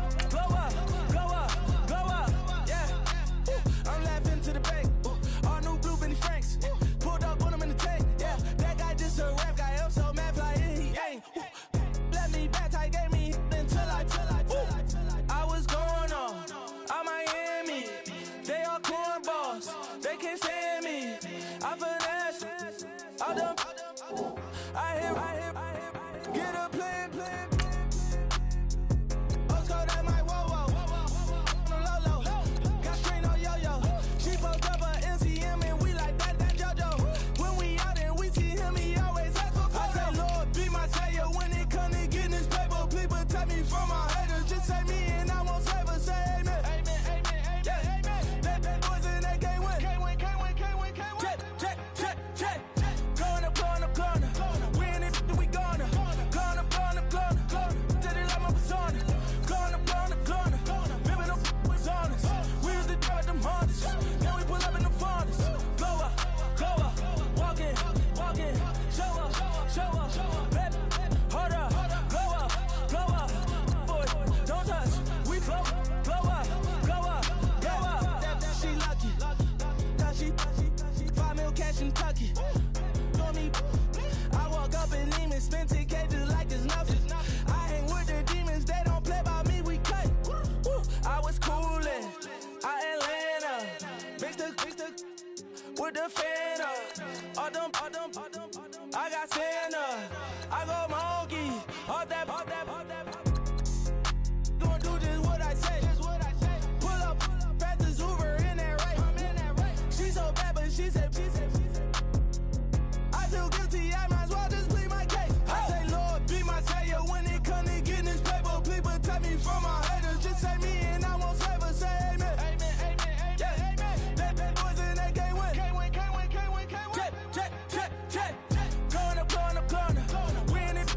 Yeah. I'm laughing to the bank. All new blue Benny Franks. Pulled up on him in the tank. Yeah. That guy just a rap guy. I'm so mad fly in. He ain't. Let me back. Tight gave me until I was going on. I'm Miami. They all cornballs. They can't stand me. I finesse. I done. I hear. Get a plan. Oscar, that might whoa. Low. Got strain on yo-yo. She post up a MCM and we like that JoJo. When we out and we see him, he always ask for photo. I say, Lord, be my savior when it come to getting this paper. Please protect me from my haters. Just say me and I won't favor. Say amen. Yeah. That boys and they can't win. Check. Going up. We in it, we gonna. Going up. Till they like my persona. Going up. Ripping up was honest. We was the drive them hardest. Now we pull up in the farthest. Go up. Walking. Show up. Baby, hold up. Go up. Boy, don't touch. We flow. Blow up. She lucky. Cause she 5 mil cash in Kentucky. For me, I walk up in Neiman, spend 10K just like it's nothing. I hang with the demons, they don't play by me, we cut. I was coolin', Atlanta, mixed with the Fanta. All them, I got Santa, I go monkey, all that. Gonna do just what I say. Pull up, pass the Uber in that right. She so bad, but she said. I feel guilty, I might as well just plead my case. I say, Lord, be my savior when it come to getting this paper. Please protect me from my haters. Just say me and I won't favor. Say amen. Yeah. That boys and they can't win. Check. Going up. We in it,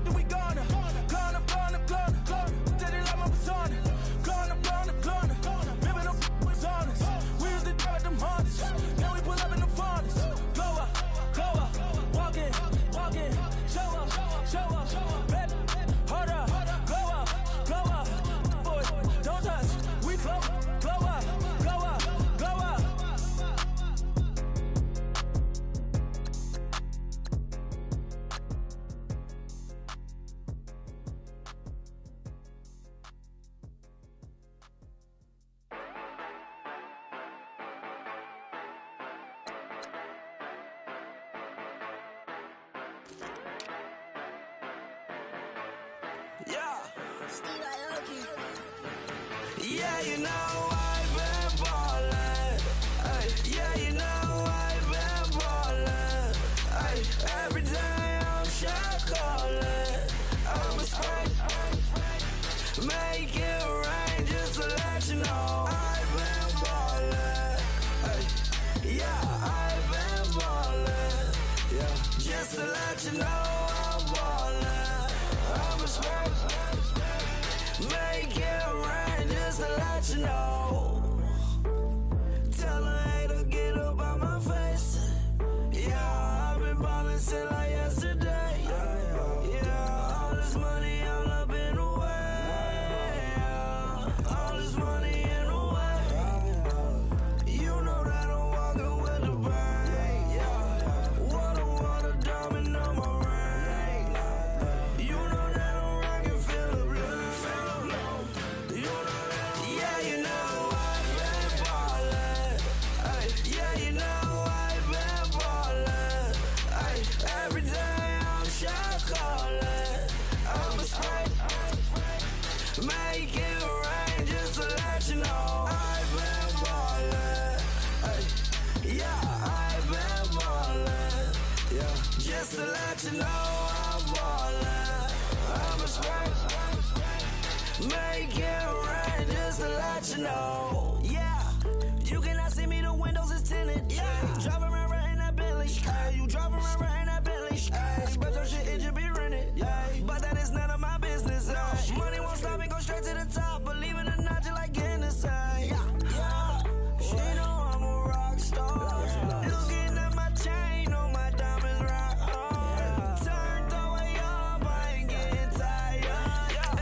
Yeah, you know I've been ballin'. Ay, yeah, you know I've been ballin'. Ay, every day I'm shot callin'. I'm a spray, make it rain just to let you know I've been ballin'. Ay, yeah, I've been ballin'. Yeah, just to let you know I'm ballin'. I'm a spray, make it rain just to let you know. Tell a hater get up on my face. Yeah, I've been ballin' since like yesterday. Yeah, all this money all up in the way. Yeah, all this money in the way. You know that I'm walking with the bank. Yeah, water, diamond on my ring. You know that I'm rockin' feel the blue. You know that, yeah, you know I've been ballin'. Ay, yeah, you know I've been ballin'. Ay, every day I'm shot callin'. I'm a spray, make it rain just to let you know I've been ballin'. Ay, yeah, I've been ballin'. Yeah, just to let you know I'm ballin'. I'm a spray, make it rain just to let you know. Yeah, you cannot see me, the windows is tinted. Yeah, driving around right in that Bentley. Hey, you driving around right in that Bentley. Hey, but your shit, it should be rented. Yeah, but that is none of my business. Money won't stop me, go straight to the top. Believe it or not, you like getting the same. Yeah, she know I'm a rock star. Looking at my chain, on my diamonds rock hard. Turned the way up, I ain't getting tired.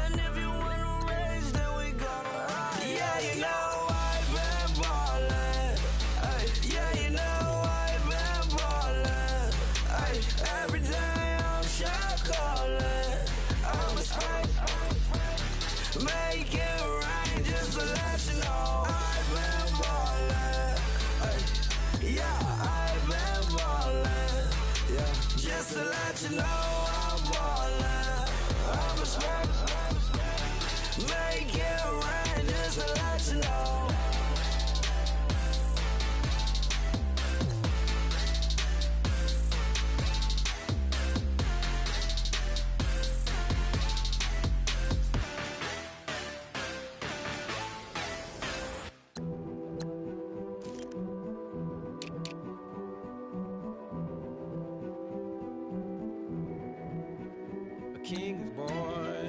And if you wanna race, then we gonna ride. Yeah, you know I've been ballin'. Ay, yeah, you know I've been ballin'. Ay, every day I'm shot callin'. I'm a spray, make it rain just to let you know I've been ballin'. Ay, yeah, I've been ballin'. Yeah, just to let you know I'm ballin'. I'm a spray, make it rain just to let you know. A king is born.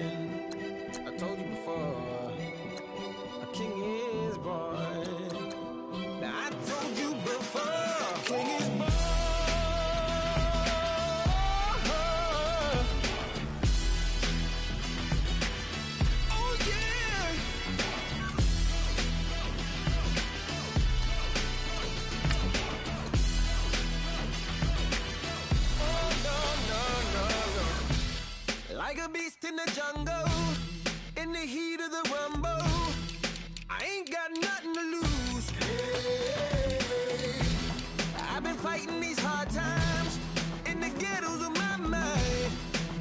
I told you before. A king is born. Now I told you before. A king is born. Oh yeah. Oh no. Like a beast in the jungle, in the heat of the rumble, I ain't got nothing to lose. Hey, I've been fighting these hard times in the ghettos of my mind.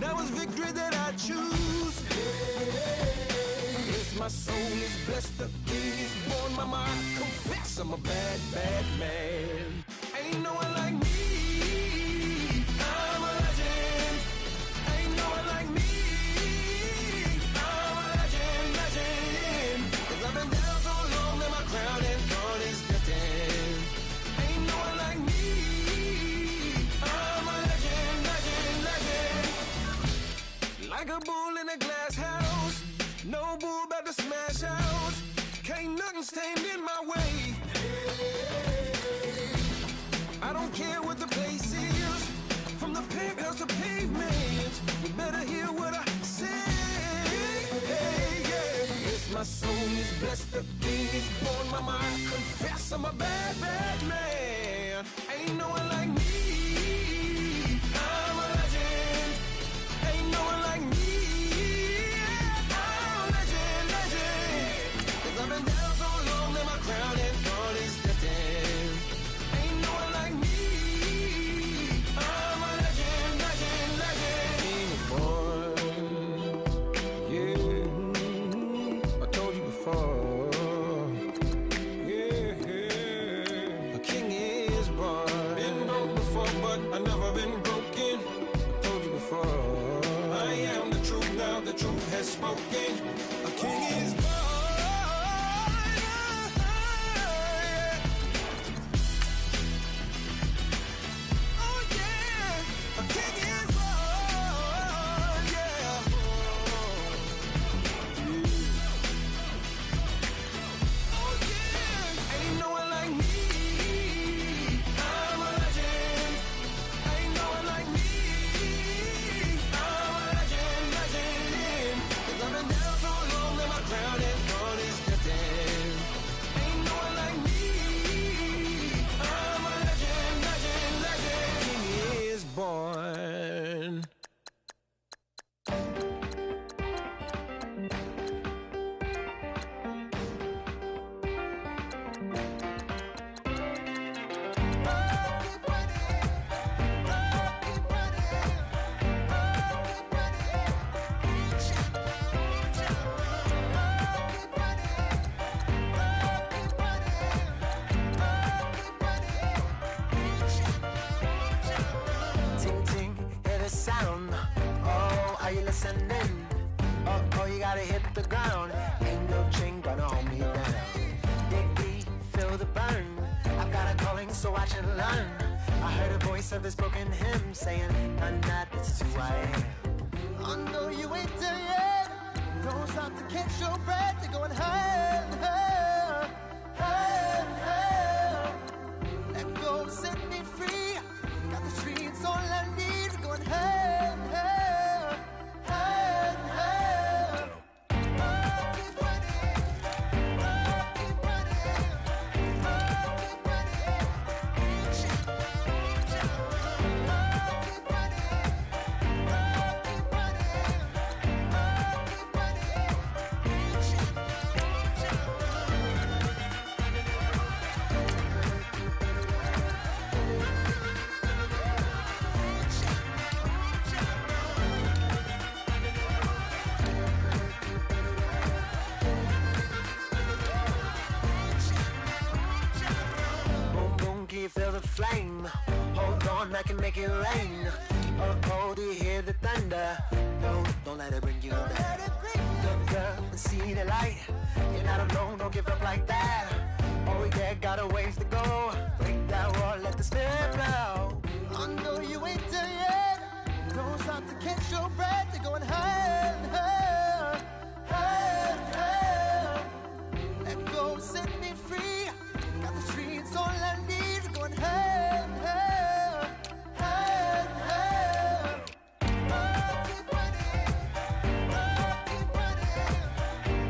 Now it's victory that I choose. Hey, yes, my soul is blessed, the king is born. Mama, I confess I'm a bad, bad man. Ain't no one like me. I'm a legend. Ain't no one like me. I'm a legend, legend. 'Cause I've been down so long that my crown and throne is destined. Ain't no one like me. I'm a legend, legend, legend. Like a bull in a glass house, no bull about to smash out. Can't nothing stand in my way. I don't care what the place is, from the penthouse to pavement. You better hear what I say. Hey, yeah. Yes, my soul is blessed, the king is born. Mama, I confess I'm a bad, bad man. Ain't no one like me. I'm a legend. Ain't no one like me. I'm a legend, legend. 'Cause I've been down so long that my crown and throne is destined. Ain't no one like me. I'm a legend, legend, legend. King is born. Yeah. smoking. A king is born. Oh yeah, a king is born. Yeah. Oh yeah, ain't no one like me. I'm a legend. Ain't no one like me. I'm a legend, legend. 'Cause I've been down so long that my crown is gone, is destined. Ain't no one like me. I'm a legend, legend, legend. He is born. Ting ting, hear the sound. Oh, are you listening? Oh, you gotta hit the ground. Ain't no chain gonna hold me down. Dig deep, feel the burn. I've got a calling, so watch and learn. I heard a voice of his broken hymn saying, "None that this is who I am." I know you ain't there yet. Don't stop to catch your breath. You're going higher, higher, higher, higher. Let go, set me free. Got the streets all I need. We're going higher, higher, higher, higher. Keep running, keep running, keep Boom, boom, can you feel the flame? Hold on, I can make it rain. Oh, do you hear the thunder? No, don't let it bring you down. Look up and see the light. You're not alone, don't give up like that. Oh yeah, got a ways to go. Break that wall, let the spirit flow. I know you ain't there yet. Don't stop to catch your breath. You're going higher, higher, higher, higher. Let go, set me free. Got the streets all I need. We're going higher, higher, higher, higher. Keep running, keep running, keep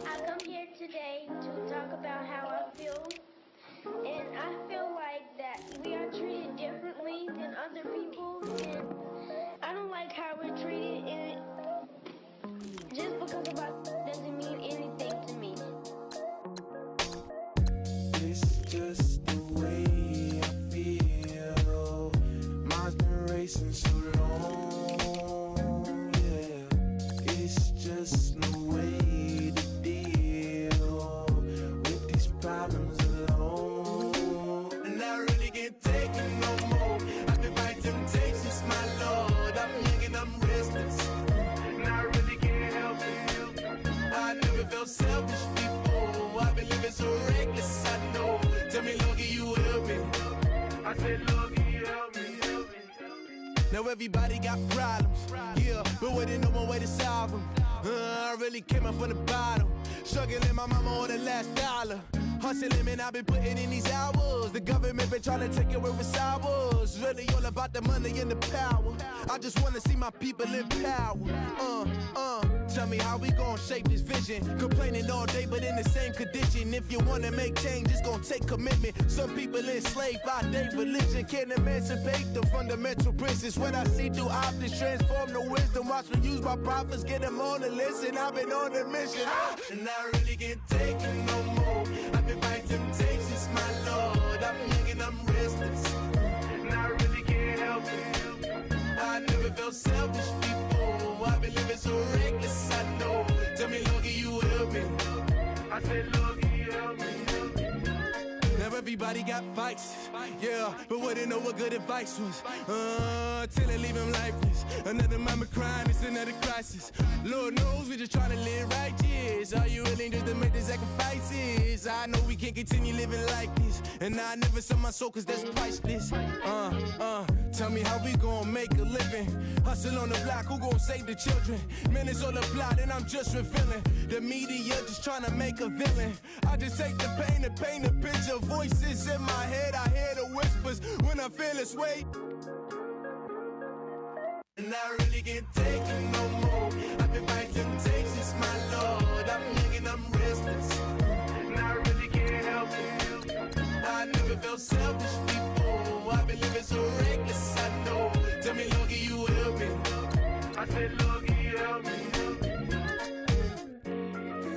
I come here today to talk about how I feel, and I feel like that we are treated differently than other people, and I don't like how we're treated, and just because of us doesn't mean anything to me. It's just the way I feel. Mine's been racing so long, yeah. It's just no way to deal with these problems alone. And I really can't take it no more. I've been fighting temptations, my Lord. I'm young and I'm restless, and I really can't help it. I never felt selfish before. I've been living so reckless, I know. Tell me, Lord, can you help me? I said, Lord, can you help me? Now everybody got problems, yeah, but waiting no one way to solve them. I really came up from the bottom, struggling my mama on the last dollar. Hustling, man, I've been putting in these hours. The government been trying to take away what's ours. Really all about the money and the power. I just wanna see my people in power. Tell me how we gon' shape this vision. Complaining all day, but in the same condition. If you wanna make change, it's gon' take commitment. Some people enslaved by their religion can't emancipate the fundamental principles. What I see through optics transform the wisdom. Watch me use my prophets, get them on the listen. I've been on a mission, and I really can't take it no more. I've been fighting temptations, my Lord. I'm young and I'm restless, and I really can't help it. I never felt selfish before. I've been living so reckless, I know. Tell me, Lord, can you help me? I said, Lord, can you help me? Now everybody got fights, yeah, but wouldn't know what good advice was. Till they leave him lifeless. Another mama crime, it's another crisis. Lord knows we just trying to live righteous. Are you willing just to make the sacrifices? I know we can't continue living like this, and I never sell my soul cause that's priceless. Tell me how we gon' make a living. Hustle on the block, who gon' save the children? Man, it's all a plot and I'm just revealing. The media just trying to make a villain. I just take the pain and paint a picture. Voices in my head, I hear the whispers when I feel this way. And I really can't take it no more. I've been fighting temptations, my Lord. I'm young and I'm restless, and I really can't help it. I never felt selfish before. I've been living so reckless, I know. Tell me, Lord, can you help me? I said, Lord, can you help me?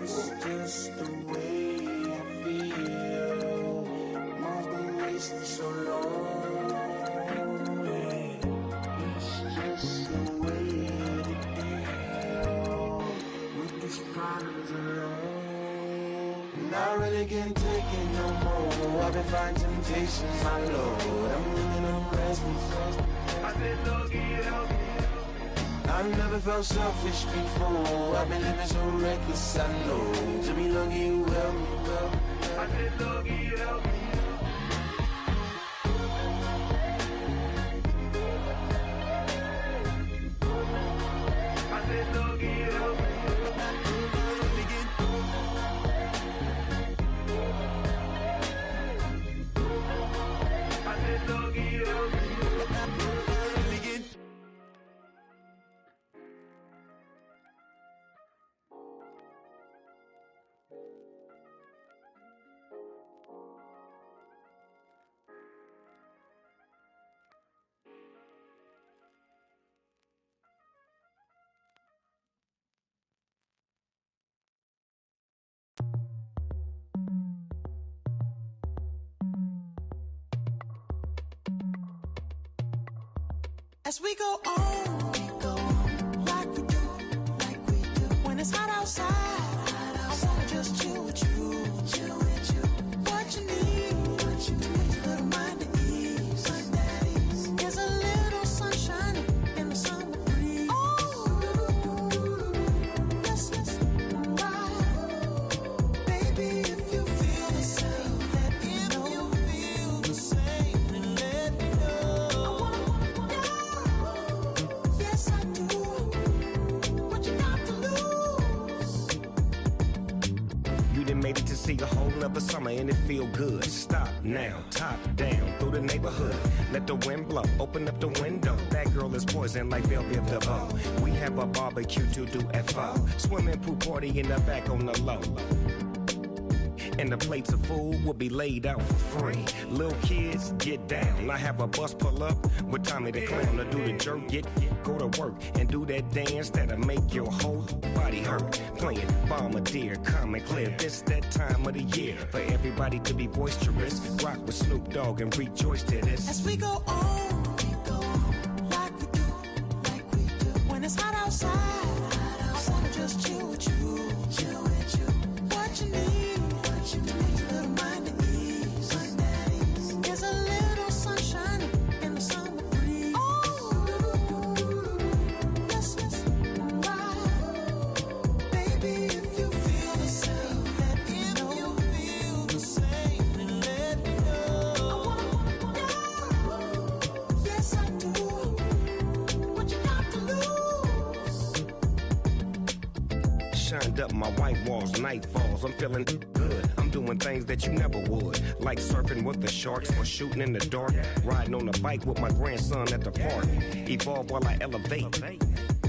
It's just the way I feel. Mom's been wasting so long. And I really can't take it no more. I've been fighting temptations, my Lord. I'm living on restless. I said, Lord, can you help me? I've never felt selfish before. I've been living so reckless, I know. Tell me, Lord, can you help me? I said, Lord, can you help me? I said, Lord, can you help me? As we go on, like we do. When it's hot outside, I wanna just chill with you. What you need, a little mind at ease. There's a little sunshine in the summer breeze. Yes, right. Baby, if you feel the same, let me know. Feel the same, and let me know. Yes, I do. What you got to lose? You done made it to see a whole nother summer and it feel good. Stop now, top down through the neighborhood. Let the wind blow, open up the window. That girl is poison like Bellevue the bow. We have a barbecue to do at 4. Swimming pool party in the back on the low. And the plates of food will be laid out for free. Little kids, get down. I have a bus pull up with Tommy the Clown to do the jerk. Go to work and do that dance that'll make your whole body hurt. Playing Bombardier, Common Clear. This that time of the year for everybody to be boisterous. Rock with Snoop Dogg and rejoice to this. As we go on, like we do. When it's hot outside, I wanna just chill with you. What you need, a little mind at ease. There's a little sunshine in the summer breeze. Yes, right. Baby, if you feel the same, let me know. Feel the same, and let me know. Yes, I do. What you got to lose? Shined up my white walls, night falls. I'm feeling good. I'm doing things that you never would, like surfing with the sharks or shooting in the dark. Riding on a bike with my grandson at the park. Evolve while I elevate.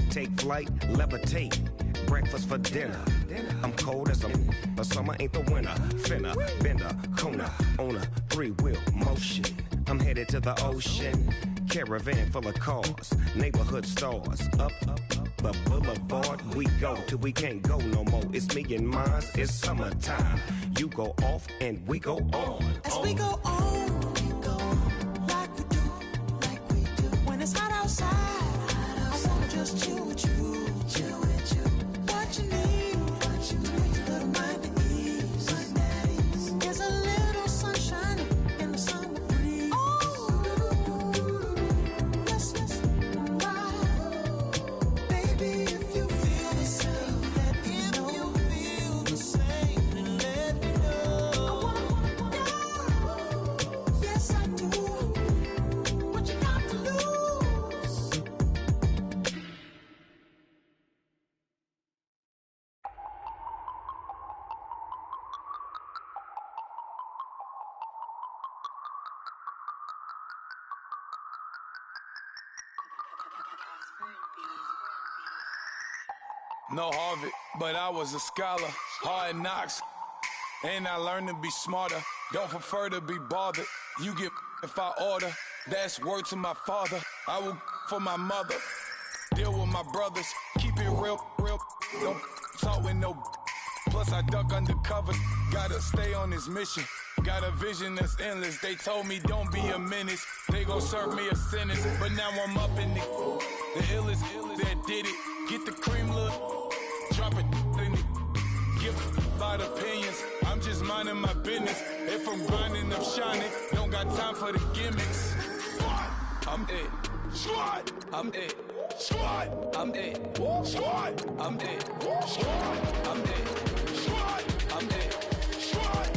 Take flight, levitate. breakfast for dinner. I'm cold as but summer ain't the winter. Finna, bender, Kona, on a 3-wheel motion. I'm headed to the ocean. Caravan full of cars, neighborhood stars. Up the boulevard we go till we can't go no more. It's me and mine, it's summertime. You go off and we go on. As we go on, like we do. When it's hot outside, I wanna just chill with you. What you need, a little mind at ease. There's a little sunshine in the summer breeze. Yes, baby, if you feel the same, let me know. If you feel the same, then let me know. I wanna go. Yes, I do. What you got to lose? No Harvard, but I was a scholar. Hard knocks, and I learned to be smarter. Don't prefer to be bothered. You get if I order. That's word to my father. I will for my mother. Deal with my brothers. Keep it real. Don't talk with no. Plus I duck undercover. Gotta stay on this mission. Got a vision that's endless. They told me don't be a menace. They gon' serve me a sentence. But now I'm up in the illest that did it. Get the cream look. Drop it in it. Give about opinions. I'm just minding my business. If I'm grinding, I'm shining. Don't got time for the gimmicks. I'm it. Squad. I'm it. Squad. I'm it. Squad. I'm it. Squad. I'm it. Squad. I'm it. Squad.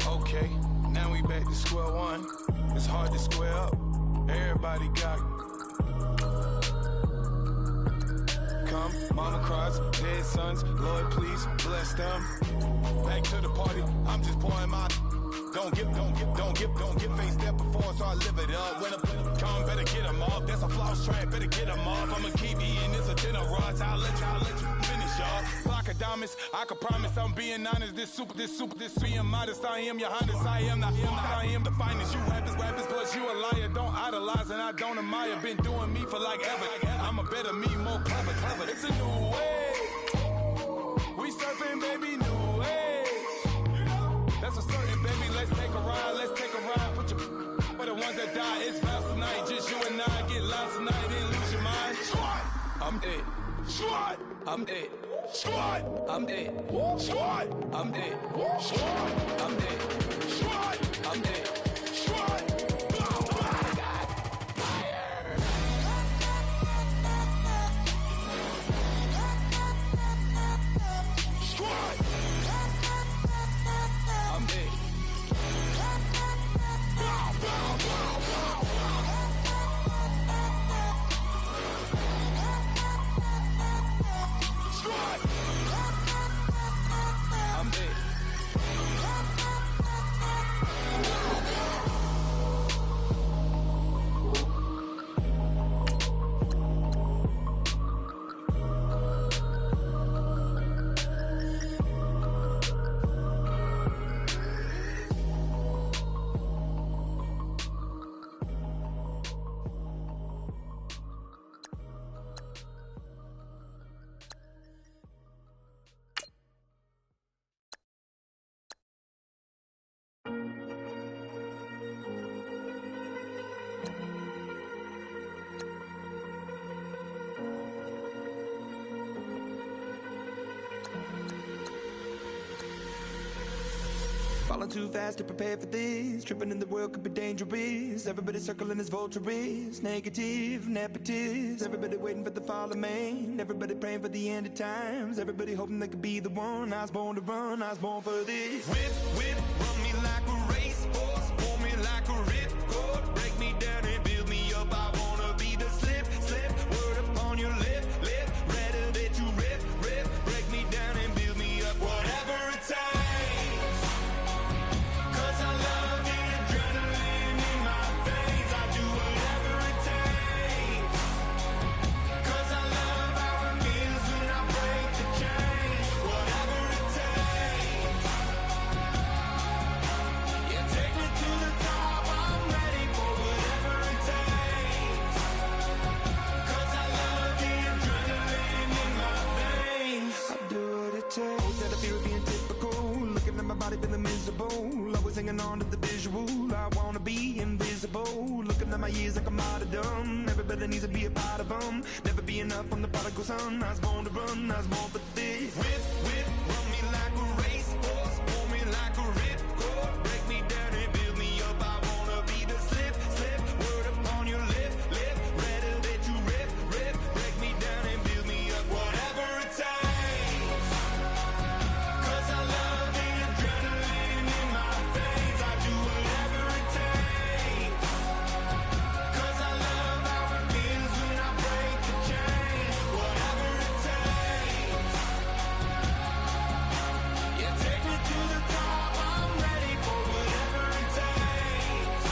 Okay, now we back to square one. It's hard to square up. Everybody got come, mama cries, dead sons. Lord, please bless them. Back to the party. I'm just pouring my. Don't get faced that before, so I live it up. When I come, better get them off. That's a floss track, better get them off. I'ma keep eating this a dinner rush. I'll let you finish, y'all. Block of diamonds, I can promise I'm being honest. This being modest. I am your highness. I am the finest. You rappers, plus you a liar. Don't idolize and I don't admire. Been doing me for like ever. I'm a better me, more clever. It's a new way. We surfing, baby, new age. That's a certain, baby. Let's take a ride. Put your for the ones that die. It's vows tonight. Just you and I get lost tonight. Then lose your mind. Squad. I'm dead. Squad. I'm dead. Squad. I'm dead. Squad. I'm dead. Squad. I'm dead. Squad. I'm dead. Squad. Falling too fast to prepare for this. Tripping in the world could be dangerous. Everybody circling as vultures. Negative, nepotist. Everybody waiting for the fall of man. Everybody praying for the end of times. Everybody hoping they could be the one. I was born to run, I was born for this. Whip, whip, run me like a racehorse. Pull me like a ripcord. Break me down and build me up. I wanna be the slip, slip. Word upon your lip, lip. Rather that you rip, rip. Break me down and build me up. Whatever it takes. 'Cause I love the adrenaline in my veins. I do whatever it takes. 'Cause I love how it feels when I break the chains. Whatever it takes. Yeah, take me to the top. I'm ready for whatever it takes. 'Cause I love the adrenaline in my veins. I do what it takes. That I feel being typical. Looking at my body feeling miserable. Always hanging on to the visual. I wanna be invisible. Looking at my years like a martyrdom. Everybody needs to be a part of them. Never be enough from the prodigal son. I was born to run, I was born for this. Whip, whip, run me like a racehorse. Pull me like a ripcord. Break me down and build me up. I wanna be the slip, slip. Word upon your lip, lip. Rather that you rip, rip. Break me down and build me up. Whatever it takes. 'Cause I love the adrenaline in my veins. I do whatever it takes. 'Cause I love how it feels when I break the chains. Whatever it takes. Yeah, take me to the top. I'm ready for whatever it takes.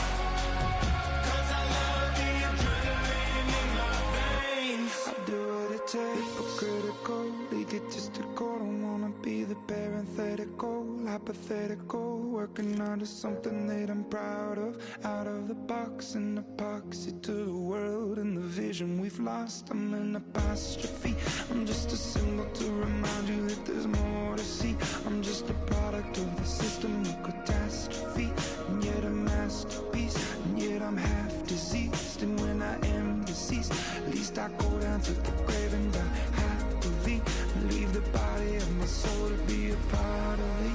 'Cause I love the adrenaline in my veins. I do what it takes. Hypocritical, egotistical. Don't wanna be the parenthetical, hypothetical. Working onto something that I'm proud of. Out of the box, an epoxy to the world and the vision we've lost. I'm an apostrophe. I'm just a symbol to remind you that there's more to see. I'm just a product of the system of catastrophe, and yet a masterpiece. And yet I'm half diseased, and when I am deceased, at least I go down to the grave and die happily, and leave the body of my soul to be a part of me.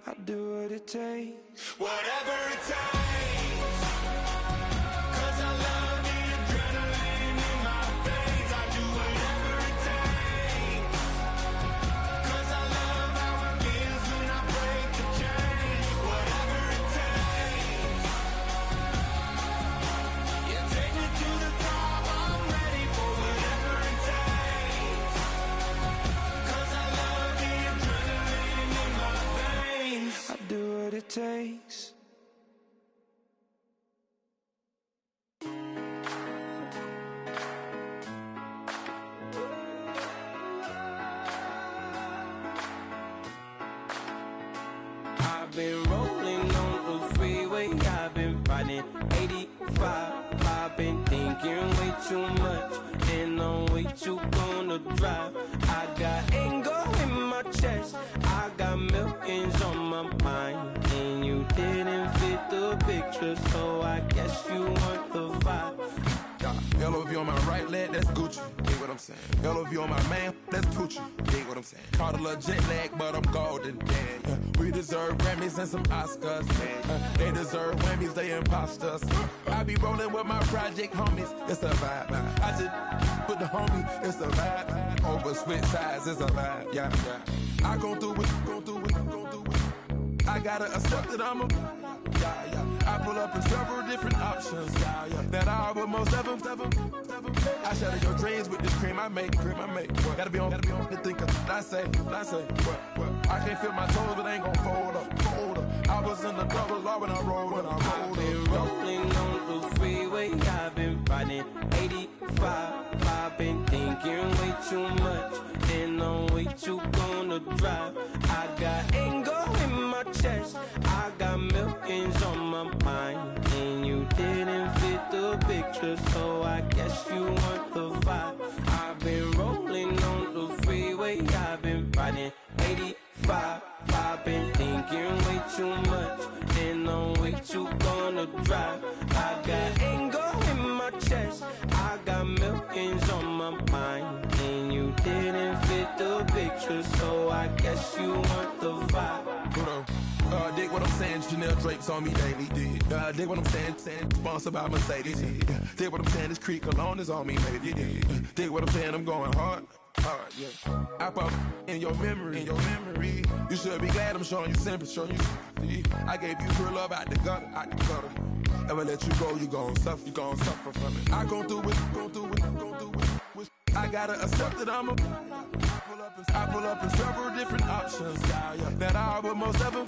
I do what it takes. Whatever it takes. 'Cause I love the adrenaline in my veins. I do whatever it takes. 'Cause I love how it feels when I break the chains. Whatever it takes. Yeah, take me to the top. I'm ready for whatever it takes. 'Cause I love the adrenaline in my veins. I do what it takes. I've been rolling on the freeway, I've been riding 85. I've been thinking way too much, and I'm way too gonna drive. I got anger in my chest, I got millions on my mind, and you didn't fit the picture, so I guess you want the vibe. LOV on my right leg, that's Gucci. Dig what I'm saying? LOV on my man, that's Poochie. Dig what I'm saying? Caught a little jet lag, but I'm golden. We deserve Grammys and some Oscars. They deserve Whammies, they imposters. I be rolling with my project homies, it's a vibe. I just put the homie, it's a vibe. Over switch sides, it's a vibe. Yeah. I gon' do it, gon' do it, gon' do it. I gotta accept that I'm a. I pull up in several different options. That I will most ever. I shatter your dreams with this cream I make. Gotta be on the thinker. I say. What? I can't feel my toes, but I ain't gon' fold up. I was in the double law when I rolled. I've been rolling on the freeway, I've been riding 85. I've been thinking way too much, and I'm way too gonna drive. I got anger in my chest, I got millions on my mind, and you didn't fit the picture, so I guess you want the vibe. I've been rolling on the freeway, I've been riding 85. I've been thinking way too much, and I'm way too gonna drive. I got anger in my chest, I got millions on my mind, and you didn't fit the picture, so I guess you want the vibe. what I'm saying? Chanel drapes on me daily. Dig what I'm saying? Sponsored by Mercedes. Dig what I'm saying? This Creek cologne is on me, baby. Dig what I'm saying? I'm going hard. Yeah. I pop in your memory. You should be glad I'm showing you sympathy. I gave you real love out the gutter. Ever let you go, you gon' suffer from it. I gon' do it. I gotta accept that I pull up in several different options. That I will most ever.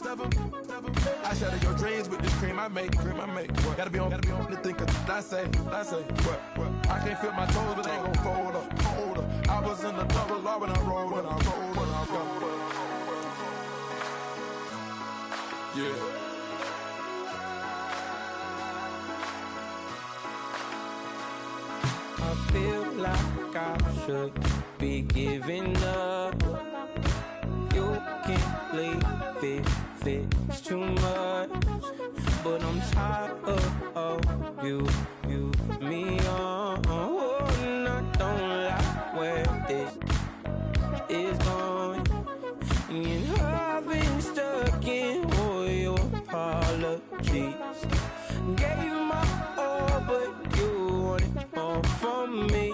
I shatter your dreams with this cream I make. What? Gotta be on the thinker. I say. What? I can't feel my toes, but they gon' fold up. I was in the double law when I rolled. Yeah. I feel like I should be giving up. You can't leave it's too much. But I'm tired of you, me on. And I don't like where this is going. And I've been stuck in all your apologies. Gave my all, but you want it all from me.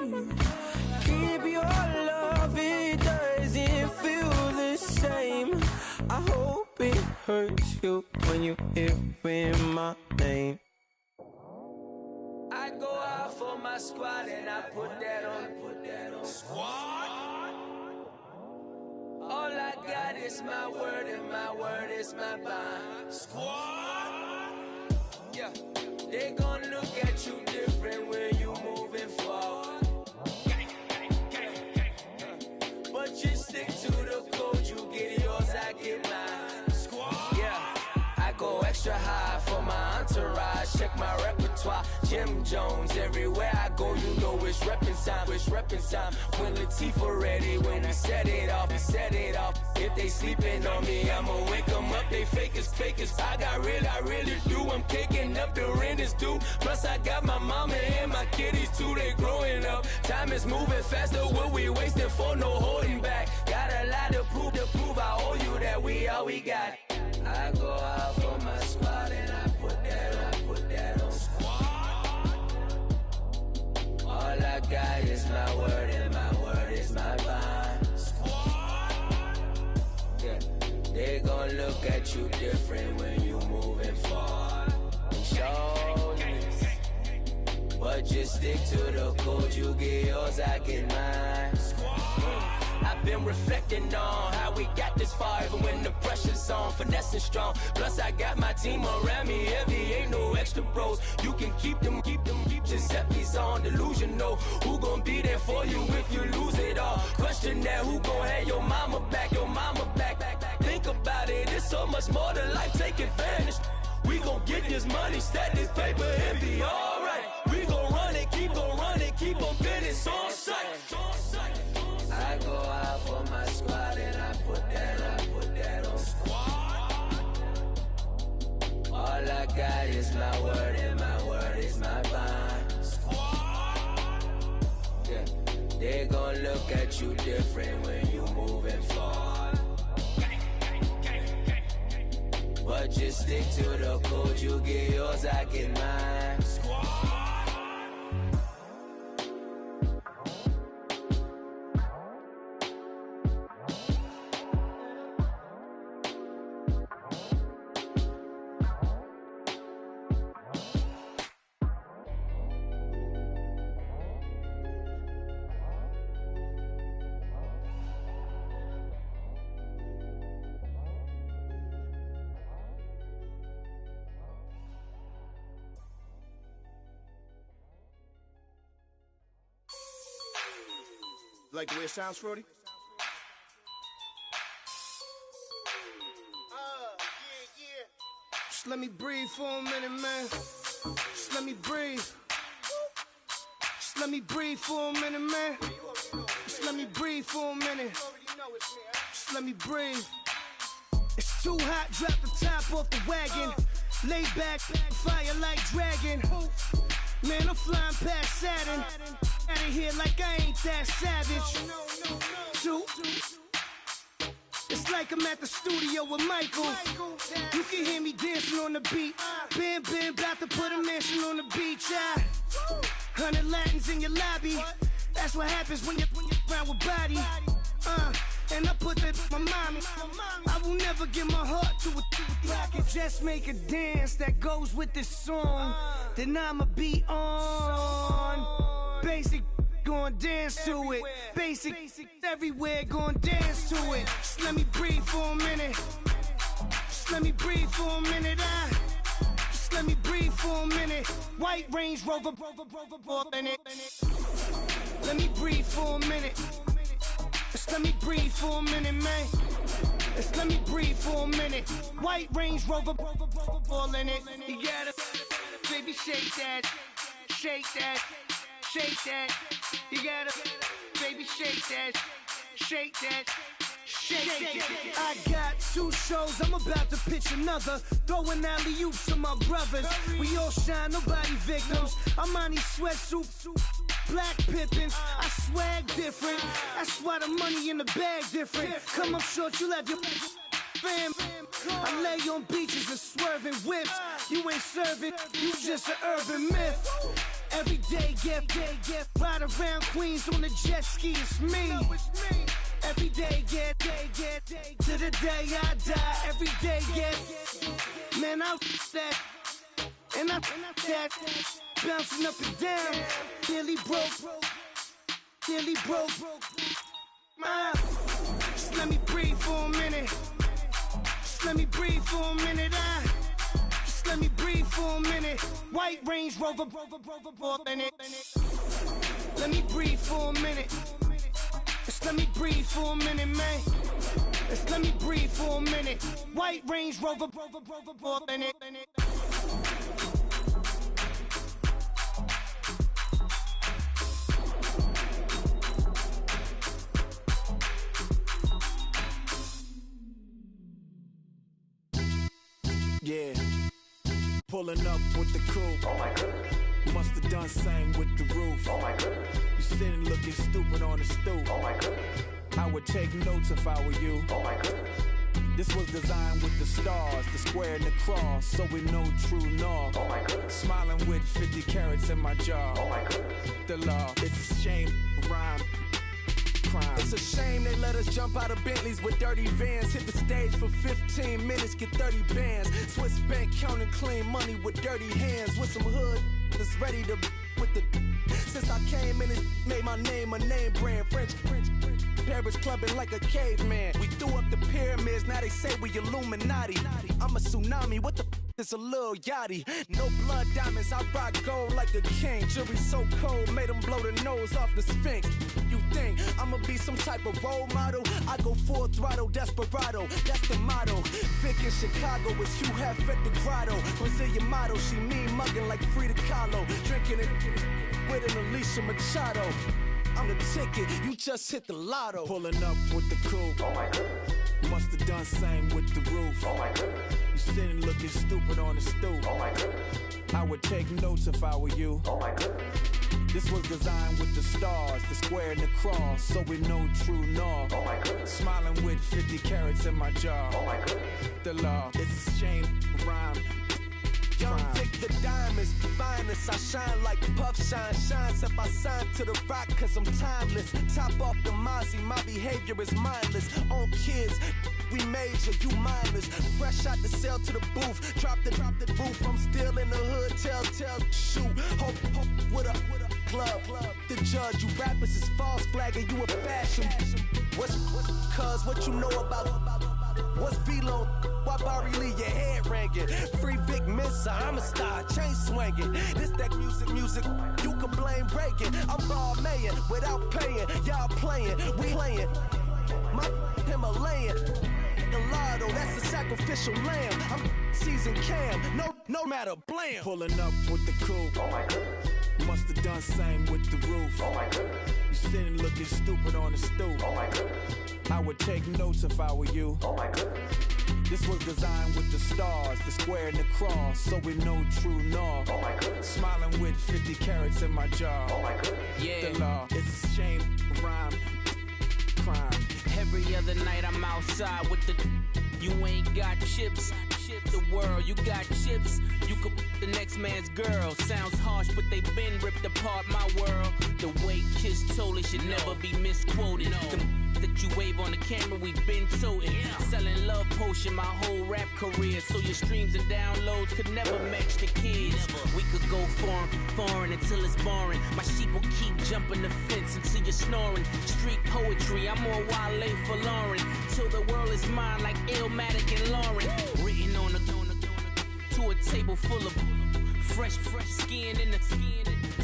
Keep your love, it doesn't feel the same. I hope it hurts you when you hear my name. I go out for my squad and I put that on. Squad. All I got is my word and my word is my bond. Squad. Yeah. They gon' look at you different when you moving forward. But you stick to the code, you get yours, I get mine. Squad. Yeah. I go extra high for my entourage. Check my repertoire. Jim Jones, everywhere I go, you know it's reppin' time. When Latifah ready, when we set it off. If they sleeping on me, I'ma wake them up. They fakers. I really do. I'm kicking up the rent is due. Plus I got my mama and my kiddies too. They growing up. Time is moving faster. What we wasting for? No holding back. Got a lot to prove. I owe you that we all we got. I go out for my squad and I put that on. Squad. All I got is my word and my word is my bond. Squad. Yeah. They gon' look at you different when you moving forward. Shoulders. But just stick to the code. You get yours, I get mine. I've been reflecting on how we got this far, even when the pressure's on, finessing strong. Plus I got my team around me heavy, ain't no extra bros. You can keep them. Giuseppe's on delusional. Who gon' be there for you if you lose it all? Question that, who gon' have your mama back? Think about it, it's so much more to life, take advantage. We gon' get this money, stack this paper and be alright. We gon' run it, keep on finish on sight. I go out for my squad and I put that on. Squad. All I got is my word and my word is my bond. Squad. Yeah. They gon' look at you different when you moving forward. But just stick to the code, you get yours, I get mine. Squad. Like the way it sounds, Frody? Just let me breathe for a minute, man. Just let me breathe. Just let me breathe for a minute, man. Just let me breathe for a minute. Just let me breathe. It's too hot, drop the top off the wagon. Lay back, fire like dragon. Man, I'm flying past Saturn. Out of here like I ain't that savage. Two. It's It's like I'm at the studio with Michael. You can hear me dancing on the beat. Bam, bam, about to put a mansion on the beach. 100 Latins in your lobby. That's what happens when you're around with body. And I put that in my mommy. I will never give my heart to a I can just make a dance that goes with this song. Then I'ma be on. Basic, gon' dance to it. Basic, everywhere, gon' dance to it. Just let me breathe for a minute. Just let me breathe for a minute. Just let me breathe for a minute. White Range Rover, in it. Let me breathe for a minute. Just let me breathe for a minute, man. Just let me breathe for a minute. White Range Rover, ball in it. You gotta, baby, shake that, shake that, shake that. You gotta, baby, shake that, shake that. Shake. I got 2 shows, I'm about to pitch another. Throwing alley-oops to my brothers. We all shine, nobody victims. I'm on these sweatsuits, black Pippins. I swag different. That's why the money in the bag different. Come up short, you have your fam. I lay on beaches and swerving whips. You ain't serving, you just an urban myth. Every day, get ride around Queens on the jet ski. It's me. Every day, get to the day I die. Every day, get man, I that and I that bouncing up and down. Nearly broke. Just let me breathe for a minute. Just let me breathe for a minute. Just let me breathe for a minute. White Range Rover, in it. Let me breathe for a minute. Just let me breathe for a minute, man. Just let me breathe for a minute. White Range Rover, in it. Yeah, pulling up with the coupe. Oh my goodness. Must have done same with the roof. Oh my goodness. You sitting looking stupid on the stoop. Oh my goodness. I would take notes if I were you. Oh my goodness. This was designed with the stars, the square and the cross, so we know true north. Oh my goodness. Smiling with 50 carats in my jaw. Oh my goodness. The law, it's a shame, rhyme. Crime. It's a shame they let us jump out of Bentleys with dirty vans. Hit the stage for 15 minutes, get 30 bands. Swiss bank counting clean money with dirty hands. With some hood that's ready to with the. Since I came in and made my name a name brand. French. Paris clubbing like a caveman. We threw up the pyramids, now they say we Illuminati. I'm a tsunami, what the is a little yachty. No blood diamonds, I rock gold like a king. Jury so cold, made them blow the nose off the Sphinx. You think I'ma be some type of role model? I go full throttle, desperado, that's the motto. Vic in Chicago, it's you half at the grotto. Brazilian model, she mean mugging like Frida Kahlo. Drinking it with an Alicia Machado. I'm the ticket, you just hit the lotto. Pulling up with the coupe. Oh my goodness. Must have done same with the roof. Oh my goodness. You sitting looking stupid on the stoop. Oh my goodness. I would take notes if I were you. Oh my goodness. This was designed with the stars, the square and the cross, so we know true north. Oh my goodness. Smiling with 50 carats in my jaw. Oh my goodness. The law, it's a shame, rhyme. Young Vic, the diamonds, finest. I shine like Puff shines if I sign to the rock, cause I'm timeless. Top off the Mozzie, my behavior is mindless. On kids, we major, you mindless. Fresh out the cell to the booth, drop the roof. I'm still in the hood, tell, shoot. Hope with a club. The judge, you rappers is false flagging, you a fashion. What's cuz, what you know about? What's V-Lo? Why Barry Lee, your head ringing? Free Vic Mensa, I'm a star, chain swinging. This that music, you can blame Reagan. I'm Balmain without paying, y'all playing, we playing. My Himalayan, Gallardo, that's a sacrificial lamb. I'm seasoned Cam, no matter, blam. Pulling up with the coupe. Oh my goodness. Must have done same with the roof. Oh my goodness. You sitting looking stupid on the stoop. Oh my goodness. I would take notes if I were you. Oh my goodness. This was designed with the stars, the square and the cross, so we know true north. Oh my goodness. Smiling with 50 carats in my jaw. Oh my goodness. Yeah. The law, it's a shame, rhyme, crime. Every other night I'm out outside with the you ain't got chips. The world, you got chips. You could the next man's girl. Sounds harsh, but they been ripped apart my world. The way Kiss told it should never be misquoted. The that you wave on the camera, we been toting. Selling love potion my whole rap career. So your streams and downloads could never match the kids. We could go foreign until it's boring. My sheep will keep jumping the fence until you're snoring. Street poetry, I'm more Wale for Lauren. Till the world is mine like Illmatic and Lauren. Written on to a table full of fresh skin in the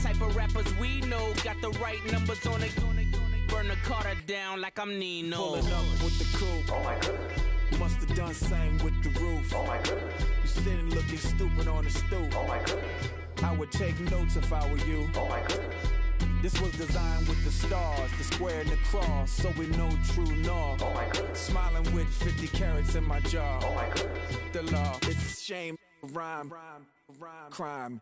type of rappers we know. Got the right numbers on it. Burn the Carter down like I'm Nino. Pulling up with the coupe. Oh my goodness. Must have done same with the roof. Oh my goodness. You sitting looking stupid on the stoop. Oh my goodness. I would take notes if I were you. Oh my goodness. This was designed with the stars, the square and the cross, so we know true north. Oh my goodness. Smiling with 50 carats in my jaw. Oh my goodness. The law, it's a shame, rhyme, crime.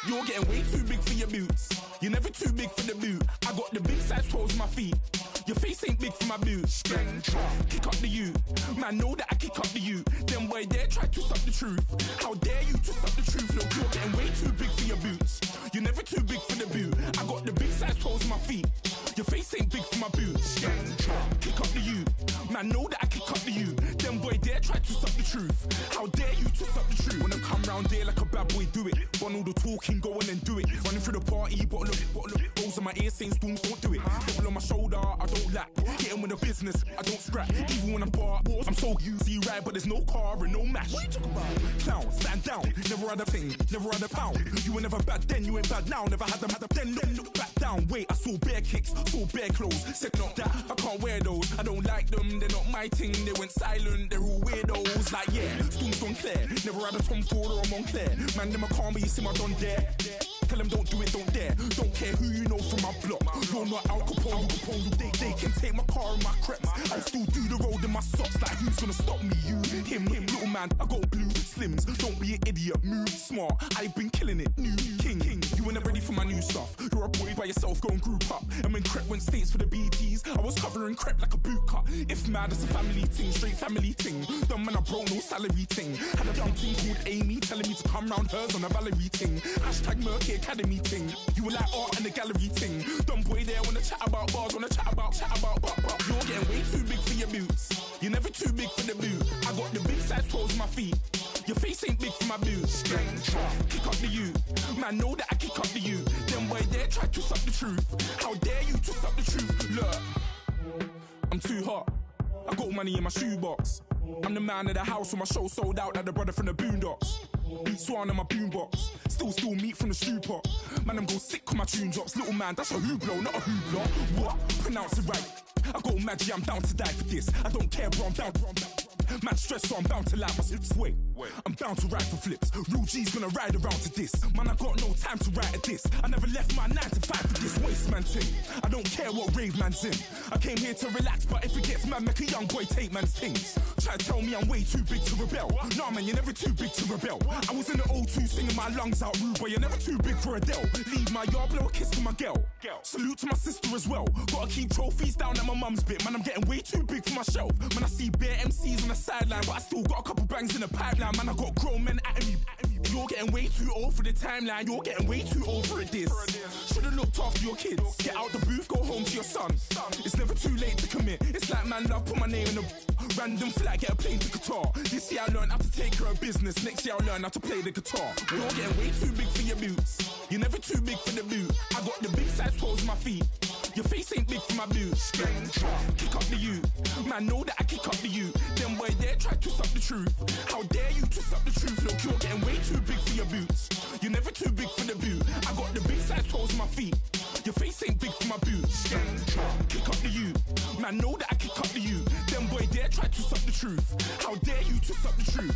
You're getting way too big for your boots. You're never too big for the boot. I got the big size toes on my feet. Your face ain't big for my boots. Kick up the you. Man, know that I kick up the you. Them boy there try to suck the truth. How dare you to suck the truth? Look, you're getting way too big for your boots. You're never too big for the boot. I got the big size toes on my feet. Your face ain't big for my boots. Kick up the you. Man, know that I kick up the you. Them boy there try to suck the truth. How dare you to suck the truth? When I come round there like a bad boy, do it. Run all the talking, go on and do it. Running through the party, bottle up. Rolls on my ear saying storms, don't do it. Double on my shoulder, I don't lack. Getting with the business, I don't scrap. Even when I'm bar, I'm so easy right, but there's no car and no match. What you talking about? Clown, stand down. Never had a thing, never had a pound. You were never bad then, you ain't bad now. Never had them, then look back down. Wait, I saw bare kicks, saw bare clothes. Said not that, I can't wear those. I don't like them, they're not my thing. They went silent, they're all weirdos. Like yeah, storms don't clear. Never had a Tom Ford or a Montclair. Man, them a calm, but you see my done there. Tell them don't do it, don't dare. Don't care who you know from my block. You're not Al Capone, they can take my car and my crepes. I still do the road in my socks. Like who's gonna stop me? You, him, little man. I got blue slims. Don't be an idiot, move smart. I've been killing it, new king. You ain't ready for my new stuff. You're a boy by yourself, go and group up. And when Crep went states for the BTs, I was covering Crep like a boot cut. If mad, it's a family thing, straight family thing. Dumb man, I broke no salary thing. Had a young thing called Amy telling me to come round hers on a Valerie thing. Hashtag Murky Academy thing. You were like art and the gallery thing. Dumb boy there wanna chat about bars, wanna chat about. You're getting way too big for your boots. You're never too big for the boot. I got the big size toes on my feet. Your face ain't big for my boots. Kick up the you. Man, know that I kick up the you. Them boy there try to suck the truth. How dare you to suck the truth? Look, I'm too hot. I got money in my shoebox. I'm the man of the house when my show sold out like the brother from the Boondocks. Beat Swan in my boombox. Still meat from the stew pot. Man, I'm go sick when my tune drops. Little man, that's a hooplo, not a hoopla. What? Pronounce it right. I go Maggie, I'm down to die for this. I don't care, bro, I'm down. Man stressed, so I'm bound to like my slips. Wait, I'm bound to ride for flips. Real G's gonna ride around to this. Man, I got no time to write at this. I never left my 9 to 5 for this waste man thing. I don't care what rave man's in. I came here to relax, but if it gets mad, make a young boy take man's things. Try to tell me I'm way too big to rebel. Nah, man, you're never too big to rebel. I was in the O2 singing my lungs out rude, but you're never too big for Adele. Leave my yard, blow a kiss to my girl. Salute to my sister as well. Gotta keep trophies down at my mum's bit. Man, I'm getting way too big for my shelf. Man, I see bare MCs on the sideline, but I still got a couple bangs in the pipeline. Man, I got grown men at me. You're getting way too old for the timeline. You're getting way too old for a diss. Should've looked after your kids. Get out the booth, go home to your son. It's never too late to commit. It's like man love, put my name in a random flag, get a plane to Qatar. This year I learned how to take care of business. Next year I learned how to play the guitar. You're getting way too big for your boots. You're never too big for the boot. I got the big size toes on my feet. Your face ain't big for my boots. Kick up the you. Man, know that I kick up the you. Them boy there try to suck the truth. How dare you to suck the truth? Look, you're getting way too big for your boots. You're never too big for the boot. I got the big size toes on my feet. Your face ain't big for my boots. Kick up the you. Man, know that I kick up the you. Them boy there try to suck the truth. How dare you to suck the truth?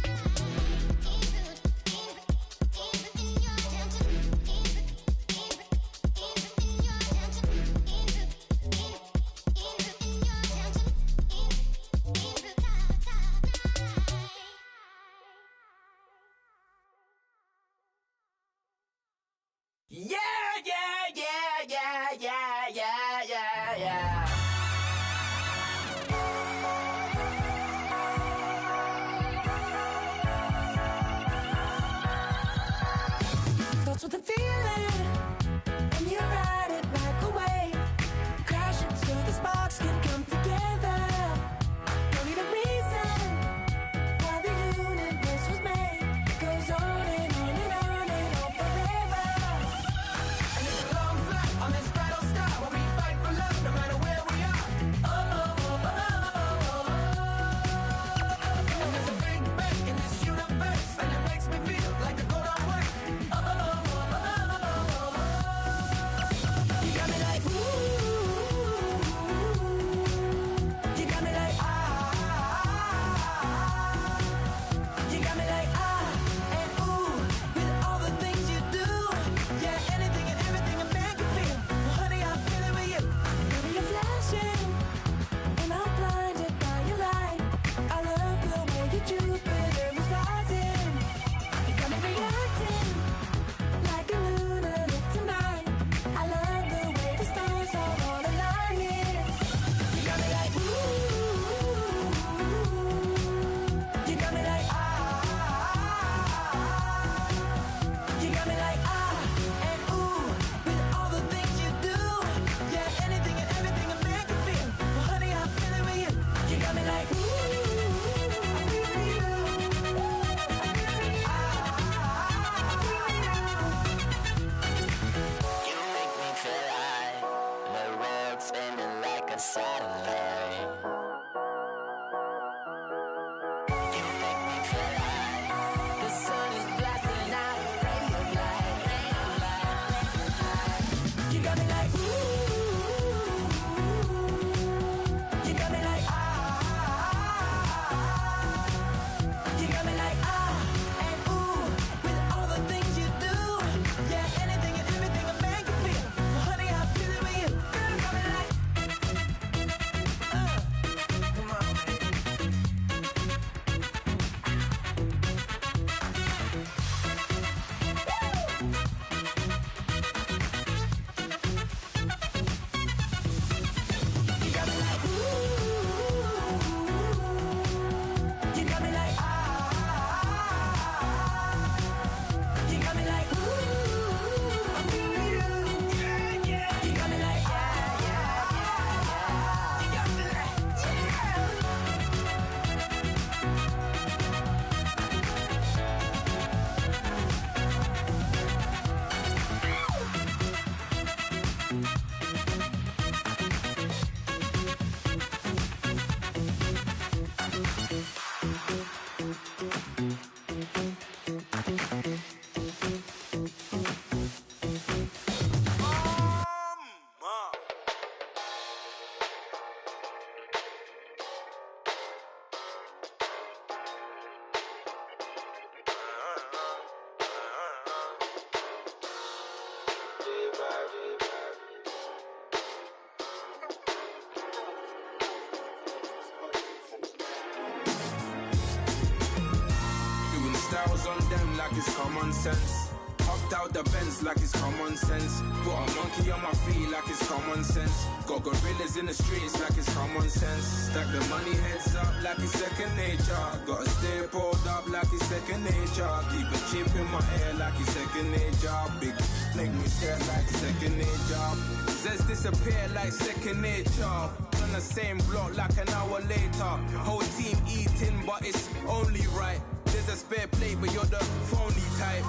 like it's common sense. Hopped out the Benz like it's common sense. Put a monkey on my feet like it's common sense. Got gorillas in the streets like it's common sense. Stack the money heads up like it's second nature. Gotta stay pulled up like it's second nature. Keep a chip in my ear like it's second nature. Big make me stare like second nature. Says disappear like second nature. On the same block like an hour later. Whole team eating but it's only right. There's a spare plate but you're the phony type.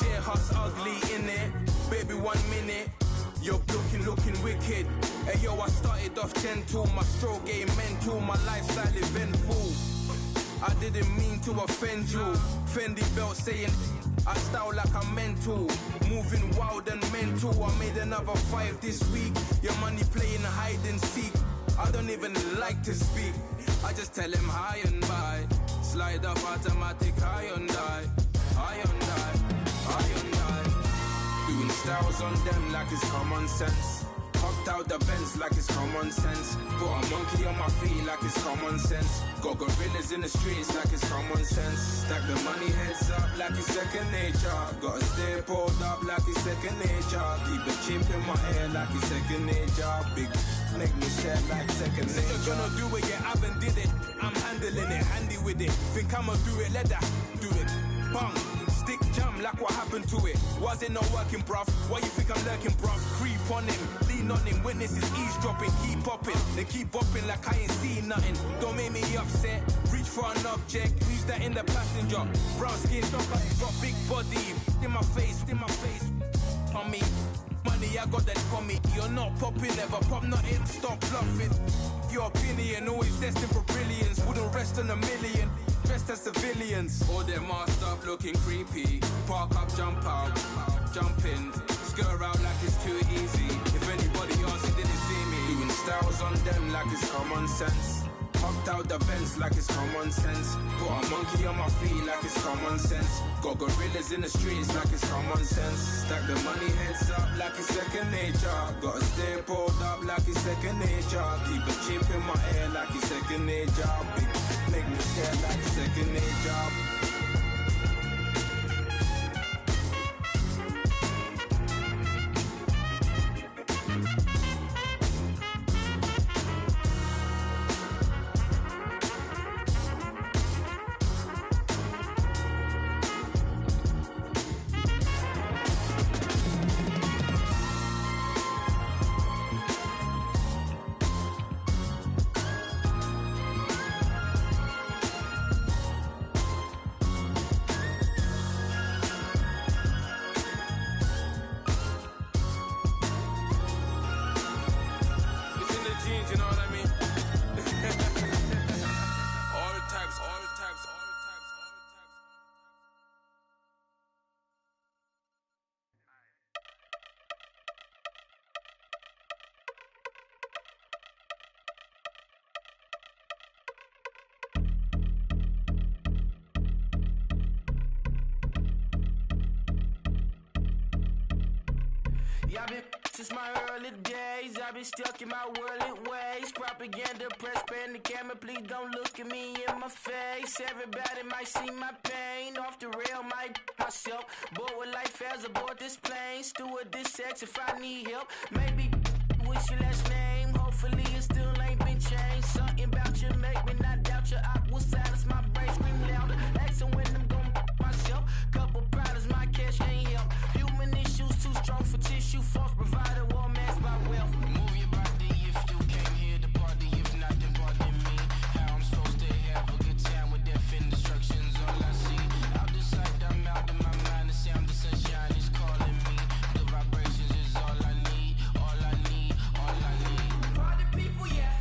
J-Hut's ugly in it. Baby 1 minute. You're looking wicked. Hey yo, I started off gentle. My stroke game mental. My lifestyle eventful. I didn't mean to offend you. Fendi belt saying I style like I'm mental. Moving wild and mental. I made another 5 this week. Your money playing hide and seek. I don't even like to speak. I just tell him hi and bye. Slide up automatic high and die. High and die. High and die. Doing styles on them like it's common sense. Hopped out the Benz like it's common sense. Put a monkey on my feet like it's common sense. Got gorillas in the streets like it's common sense. Stack the money heads up like it's second nature. Gotta stay pulled up like it's second nature. Keep a chip in my ear like it's second nature. Big make me share like second nature. You're gonna do it, yeah, I haven't did it. I'm handling it, handy with it. Think I'ma do it, let that do it. Bang. Stick jam like what happened to it. Was it not working, bruv? Why you think I'm lurking, bruv? Creep on him, lean on him. Witnesses eavesdropping, keep popping. They keep bopping like I ain't seen nothing. Don't make me upset. Reach for an object. Who's that in the passenger? Brown skin, got big body. In my face, on me. Money, I got that for me. You're not popping, never pop nothing. Stop bluffing. Your opinion always destined for brilliance. Wouldn't rest on a million. Dressed as civilians. All them masked up looking creepy. Park up, jump out, jump in. Skirt out like it's too easy. If anybody else didn't see me. Doing styles on them like it's common sense. Hopped out the Benz like it's common sense. Put a monkey on my feet like it's common sense. Got gorillas in the streets like it's common sense. Stack the money heads up like it's second nature. Gotta stay pulled up like it's second nature. Keep a chip in my ear like it's second nature. Big make me share like second nature. I've been since my early days. I've been stuck in my worldly ways. Propaganda, press, pan the camera. Please don't look at me in my face. Everybody might see my pain. Off the rail, might myself. Bored with life as aboard this plane. Steward this sex if I need help. Maybe what's your last name? Hopefully it still ain't been changed. Something about you make me not doubt you. I will silence my brain, scream louder. Asking when I'm gon' myself. Couple problems, my cash ain't help. Human issues too strong for tissue. False provider, war mask by wealth. Move your body if you came here to party. If not, then pardon me. How I'm supposed to have a good time with death and destruction's all I see. Out the sight, I'm out of my mind. The sound of sunshine is calling me. The vibrations is all I need. All I need, all I need. Party people, yeah.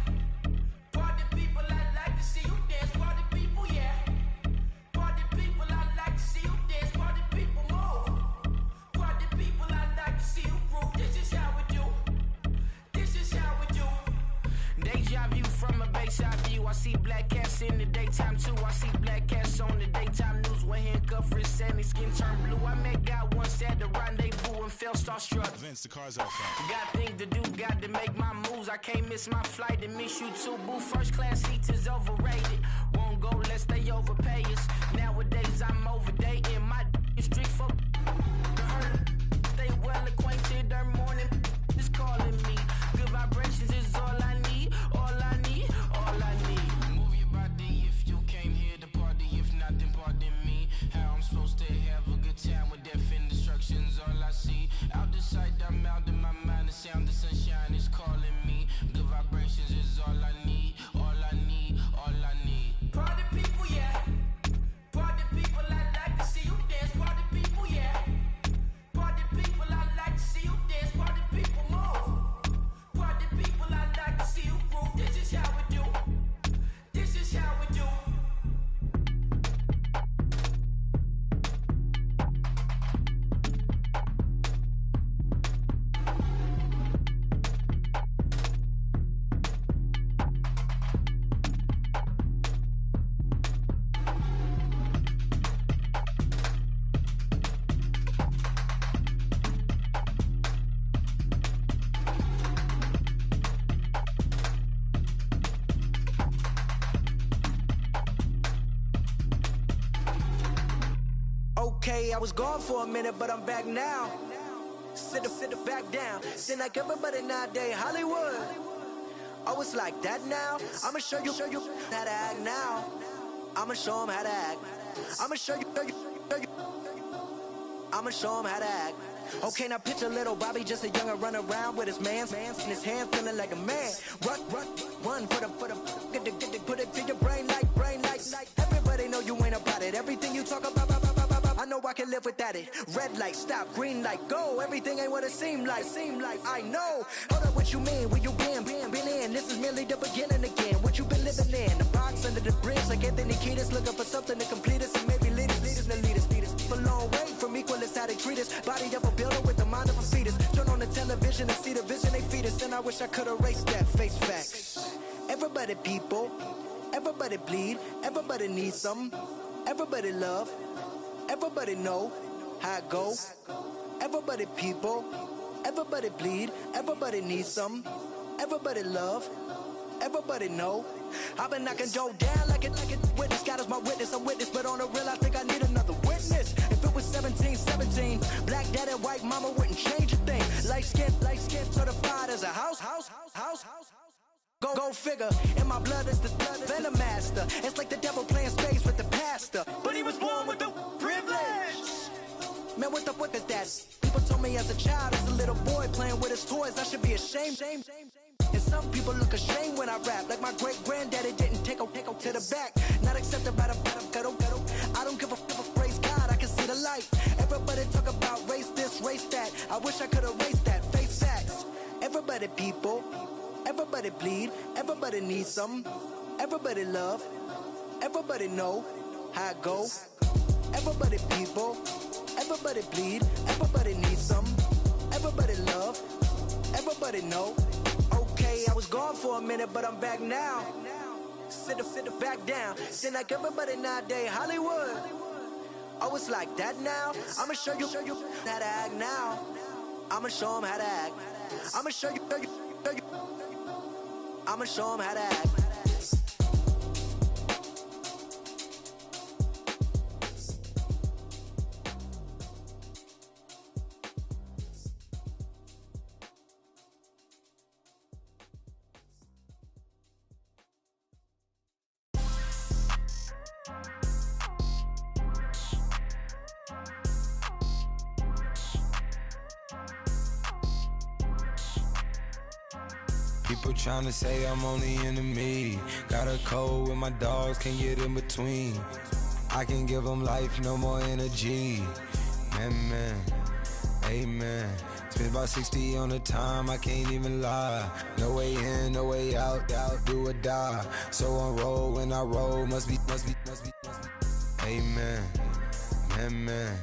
Party people, I like to see you dance. Party people, yeah. Party people, I like to see you dance. Party people, move. Party people, I like to see you groove. This is how we do. This is how we do. Deja view from a bayside view. I see black cats in the daytime too. I see black cats on the daytime news. When handcuffed, wrist and his skin turned blue. I met God once at the rendezvous and felt starstruck. Vince, the car's outside. Got things to do, got to make my moves. I can't miss my flight and miss you too, boo. First class seats is overrated. Won't go, let's stay overpay us. Nowadays I'm overdating. My these streets for stay well acquainted. Their morning is calling me. Good vibrations is all I need. All I need. All I need. Move your body if you came here to party. If not, then pardon me. How I'm supposed to have a good time with death and destruction's all I see. Out the sight, I'm out in my mind. The sound, the sunshine is calling me. Good vibrations is all I need. All I need. All I need. Party people, yeah. Party people, I like to see you dance. Party people, yeah. Party people, I like to see you dance. Party people, move. Party people, I like to see you groove. This is how we do. This is how we do. Okay, I was gone for a minute, but I'm back now. Sit back down. Seem like everybody nowadays, Hollywood. Oh, it's like that now? I'ma show you how to act now. I'ma show them how to act. I'ma show you. I'ma show them how to act. Okay, now picture little Bobby, just a youngin' run around with his man's in his hand, feeling like a man. Run for the put it to your brain like. Everybody know you ain't about it. Everything you talk about, I know I can live without it. Red light, stop, green light, go. Everything ain't what it seem like. I know. Hold up, what you mean? Where you been in? This is merely the beginning again. What you been living in? The box under the bridge, like Anthony Kiedis, looking for something to complete us and maybe lead us. A long way from equal is how they treat us. Body of a builder with the mind of a fetus. Turn on the television and see the vision they feed us. And I wish I could erase that. Face facts. Everybody people, everybody bleed, everybody needs something. Everybody love, everybody know how it go. Everybody people, everybody bleed, everybody needs something. Everybody love, everybody know. I've been knocking Joe down like a witness. God is my witness, I'm witness, but on the real I think I need another witness. If it was 17, black dad and white mama wouldn't change a thing. Light skin certified as a house. Go figure, in my blood is the venom master. It's like the devil playing space with the pastor. But he was born with the privilege. Man, what the fuck is that? People told me as a child, as a little boy playing with his toys, I should be ashamed. And some people look ashamed when I rap, like my great granddaddy didn't take to the back. Not accepted by the ghetto. I don't give a praise God, I can see the light. Everybody talk about race this, race that. I wish I could erase that. Face facts. Everybody people, everybody bleed, everybody needs something. Everybody love, everybody know how it go. Everybody people, everybody bleed, everybody needs something. Everybody love, everybody know. Okay, I was gone for a minute, but I'm back now. Sit back down. Seem like everybody nowadays, Hollywood. Oh, it's like that now? I'ma show you how to act now. I'ma show them how to act. I'ma show you. I'ma show them how to act. People tryna say I'm on the enemy. Got a code with my dogs, can't get in between. I can give them life, no more energy. Amen, amen. Spent about 60 on the time, I can't even lie. No way in, no way out, do or die. So on roll, when I roll, must be. Amen, amen.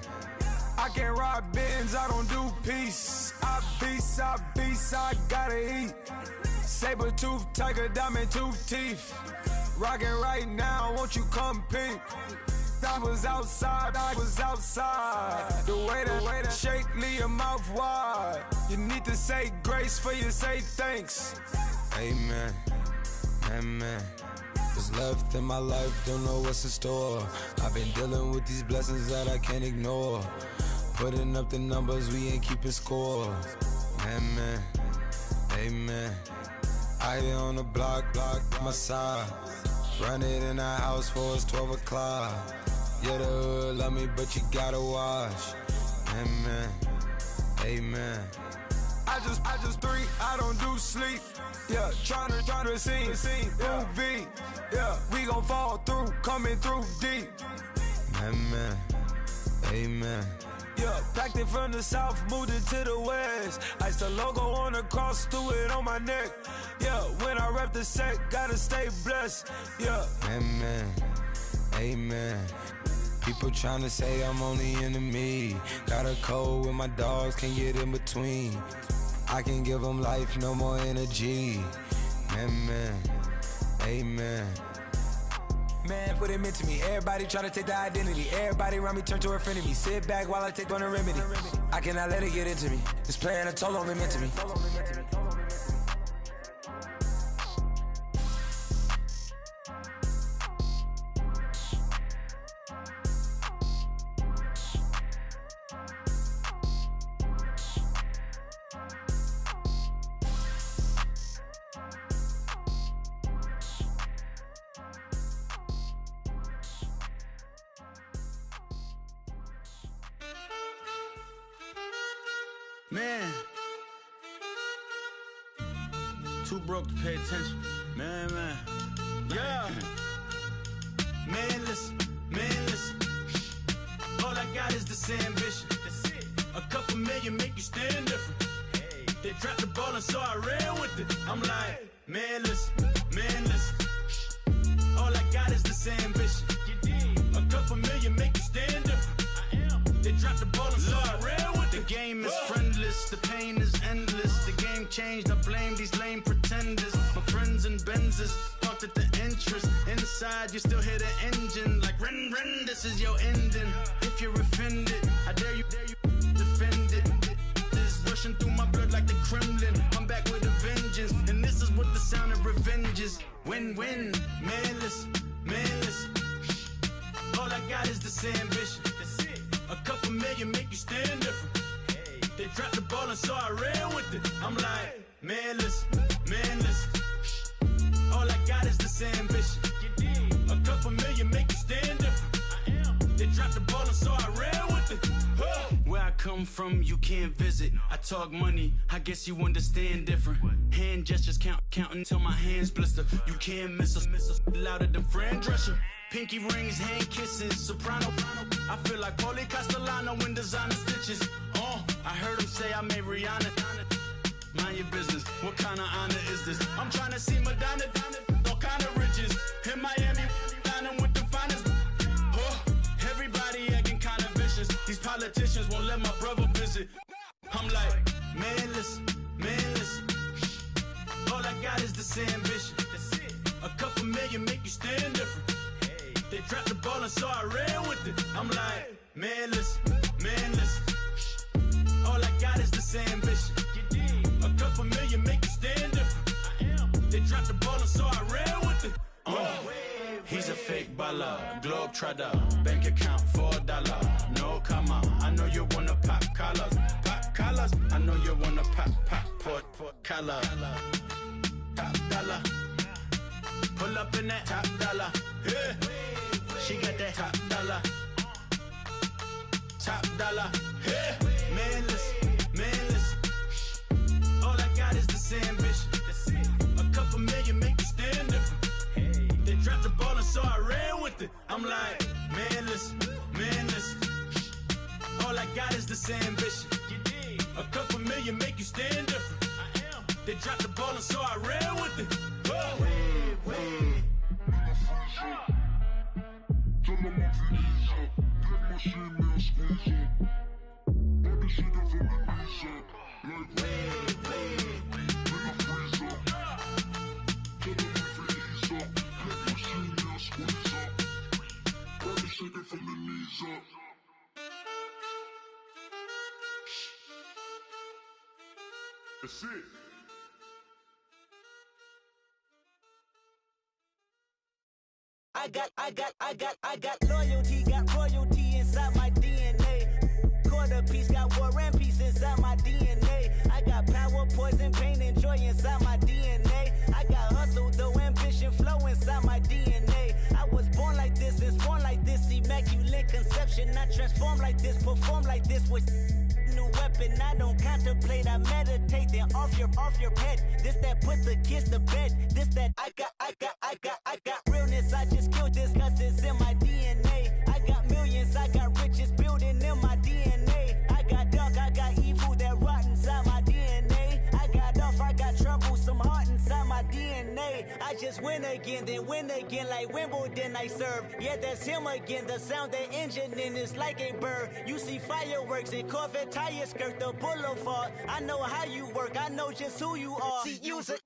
I can't ride Benz, I don't do peace. I beast, I gotta eat. Saber tooth, tiger, diamond tooth teeth. Rockin' right now, won't you come peep? I was outside. The way that shake, leave your mouth wide. You need to say grace for you say thanks. Amen, amen. What's left in my life, don't know what's in store. I've been dealing with these blessings that I can't ignore. Putting up the numbers, we ain't keeping score. Amen, amen. I be on the block, my side. Run it in the house for it's 12 o'clock. Yeah, the hood love me, but you gotta watch. Amen, amen. I just three, I don't do sleep. Yeah, tryna see, UV. Yeah, we gon' fall through, coming through deep. Amen, amen. Yeah, packed it from the south, moved it to the west. Iced the logo on the cross, threw it on my neck. Yeah, when I rep the set, gotta stay blessed. Yeah. Amen, amen. People tryna say I'm on the enemy. Got a cold with my dogs, can't get in between. I can give them life, no more energy. Amen, amen. Man, put him into me. Everybody try to take the identity. Everybody around me turn to a friend of me. Sit back while I take on the remedy. I cannot let it get into me. It's playing a toll on me, meant to me. Man, too broke to pay attention. Man, yeah. Man, listen. All I got is this ambition. A couple million make you stand different. They dropped the ball and so I ran with it. I'm like, man, listen. All I got is this ambition. A couple million make you stand different. They dropped the ball and so I ran with it. The game is friendless, the pain is endless. The game changed, I blame these lame pretenders. My friends and Benzes parked at the entrance. Inside, you still hear the engine. Like, ren, this is your ending. If you're offended, I dare you defend it. This rushing through my blood like the Kremlin. I'm back with a vengeance, and this is what the sound of revenge is. Win-win, man, listen. All I got is this ambition. A couple million make you stand different. They dropped the ball and so I ran with it. I'm like, man, listen. All I got is this ambition. A couple million make you stand different. They dropped the ball and so I ran with it. Where I come from, you can't visit. I talk money, I guess you understand different. Hand gestures counting till my hands blister. You can't miss us louder than Fran Drescher. Pinky rings, hand kisses, soprano. I feel like Paulie Castellano in designer stitches. I heard him say I made Rihanna. Mind your business, what kind of honor is this? I'm trying to see Madonna, all kind of riches. In Miami, dining with the finest. Everybody acting kind of vicious. These politicians won't let my brother visit. I'm like, man, listen. All I got is this ambition. A couple million make you stand different. They dropped the ball and so I ran with it. I'm like, man, listen. All I got is this ambition. A couple million make you stand different. They dropped the ball and so I ran with it. He's a fake baller, globe trotter, bank account $4. No comma, I know you wanna pop collars. I know you wanna pop collar. Top dollar, pull up in that top dollar. Yeah. She got that top dollar. Yeah. Man, listen. All I got is this ambition. A couple million make you stand different. They dropped the ball and so I ran with it. I'm like, man, listen. All I got is this ambition. A couple million make you stand different. They dropped the ball and so I ran with it. That's it. got loyalty, got royalty inside my DNA. Quarter piece, got war and peace inside my DNA. I got power, poison, pain, and joy inside my DNA. I got hustle, though, ambition, flow inside my DNA. I was born like this, and born like this, immaculate conception. I transform like this, perform like this with new weapon. I don't contemplate, I meditate. Then off your head. This that put the kids to bed. This that I got realness. I just killed this 'cause it's in my DNA. I got millions, I got riches building in my DNA. I got dark, I got evil that rot inside my DNA. I got off, I got trouble, some heart inside my DNA. I just win again, then win again like Wimbledon I serve. Yeah, that's him again. The sound that engine in is like a bird. You see fireworks and Corvette tires skirt the boulevard. I know how you work, I know just who you are. See, use it.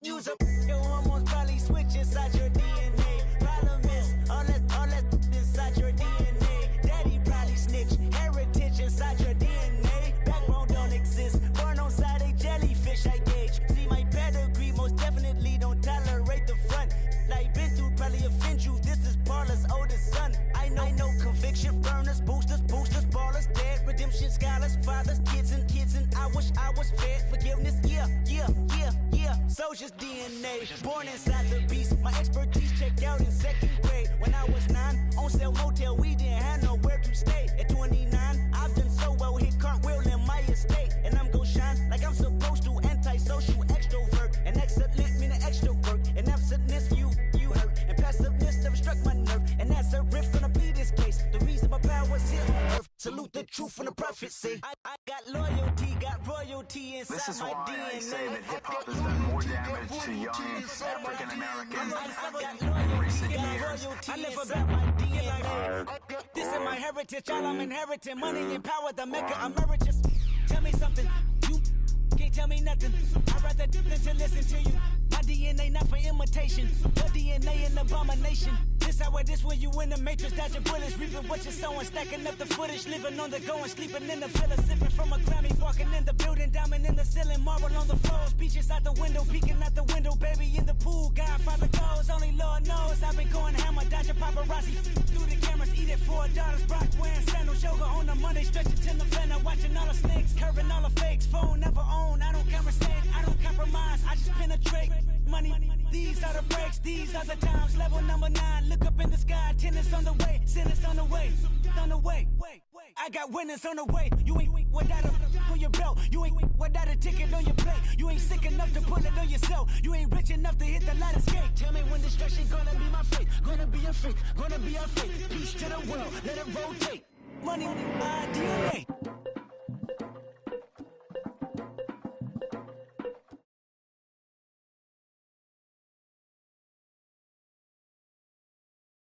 Your hormones probably switch inside your DNA. Problem is, all that inside your DNA. Daddy probably snitch, heritage inside your DNA. Backbone don't exist, born on side a jellyfish I gauge. See my pedigree, most definitely don't tolerate the front. Like been through probably offend you, this is Paula's oldest son. I know conviction, burners, boosters, ballers, dead, redemption, scholars, fathers, kids and I wish I was fed forgiveness, yeah. Soldier's DNA, born inside the beast. My expertise checked out in second grade. When I was 9, on sale motel, we didn't have nowhere to stay. At 29, I've done so well, hit cartwheel in my estate. And I'm gon' shine like I'm supposed to, antisocial extrovert. And excellent meaning extra work. And absentness, you hurt. And passiveness never struck my nerve. And that's a riff gonna be this case. The reason my power's here on earth. Salute the truth and the prophecy. I got loyalty, got royalty inside this is my why DNA. I say that hip-hop has done more damage to young African-Americans in recent years. I live about my DNA. This is my heritage, all I'm inheriting. Money and power, the maker emeritus. Tell me something, you can't tell me nothing. I'd rather than to listen to you. My DNA not for imitation. Your DNA an abomination. This how it is when you in the matrix, dodging bullets, reaping what you're sowing, stacking up the footage, living on the go and sleeping in the villa, sipping from a Grammy, walking in the building, diamond in the ceiling, marble on the floors, beaches out the window, peeking out the window, baby in the pool, Godfather goes, only Lord knows, I've been going hammer, dodging paparazzi, through the cameras, eating $4, Brock wearing sandals, yoga on the Monday, stretching till November, watching all the snakes, curving all the fakes, phone never own, I don't conversate, I don't compromise, I just penetrate, money, these are the breaks, these are the times, level number 9, look up in the sky, tennis on the way, sentence on the way, I got winners on the way, you ain't without a on your belt, you ain't without a ticket on your plate, you ain't sick enough to put it on yourself, you ain't rich enough to hit the ladder skate, tell me when destruction gonna be my fate, gonna be a fate, peace to the world, let it rotate, money, my DNA.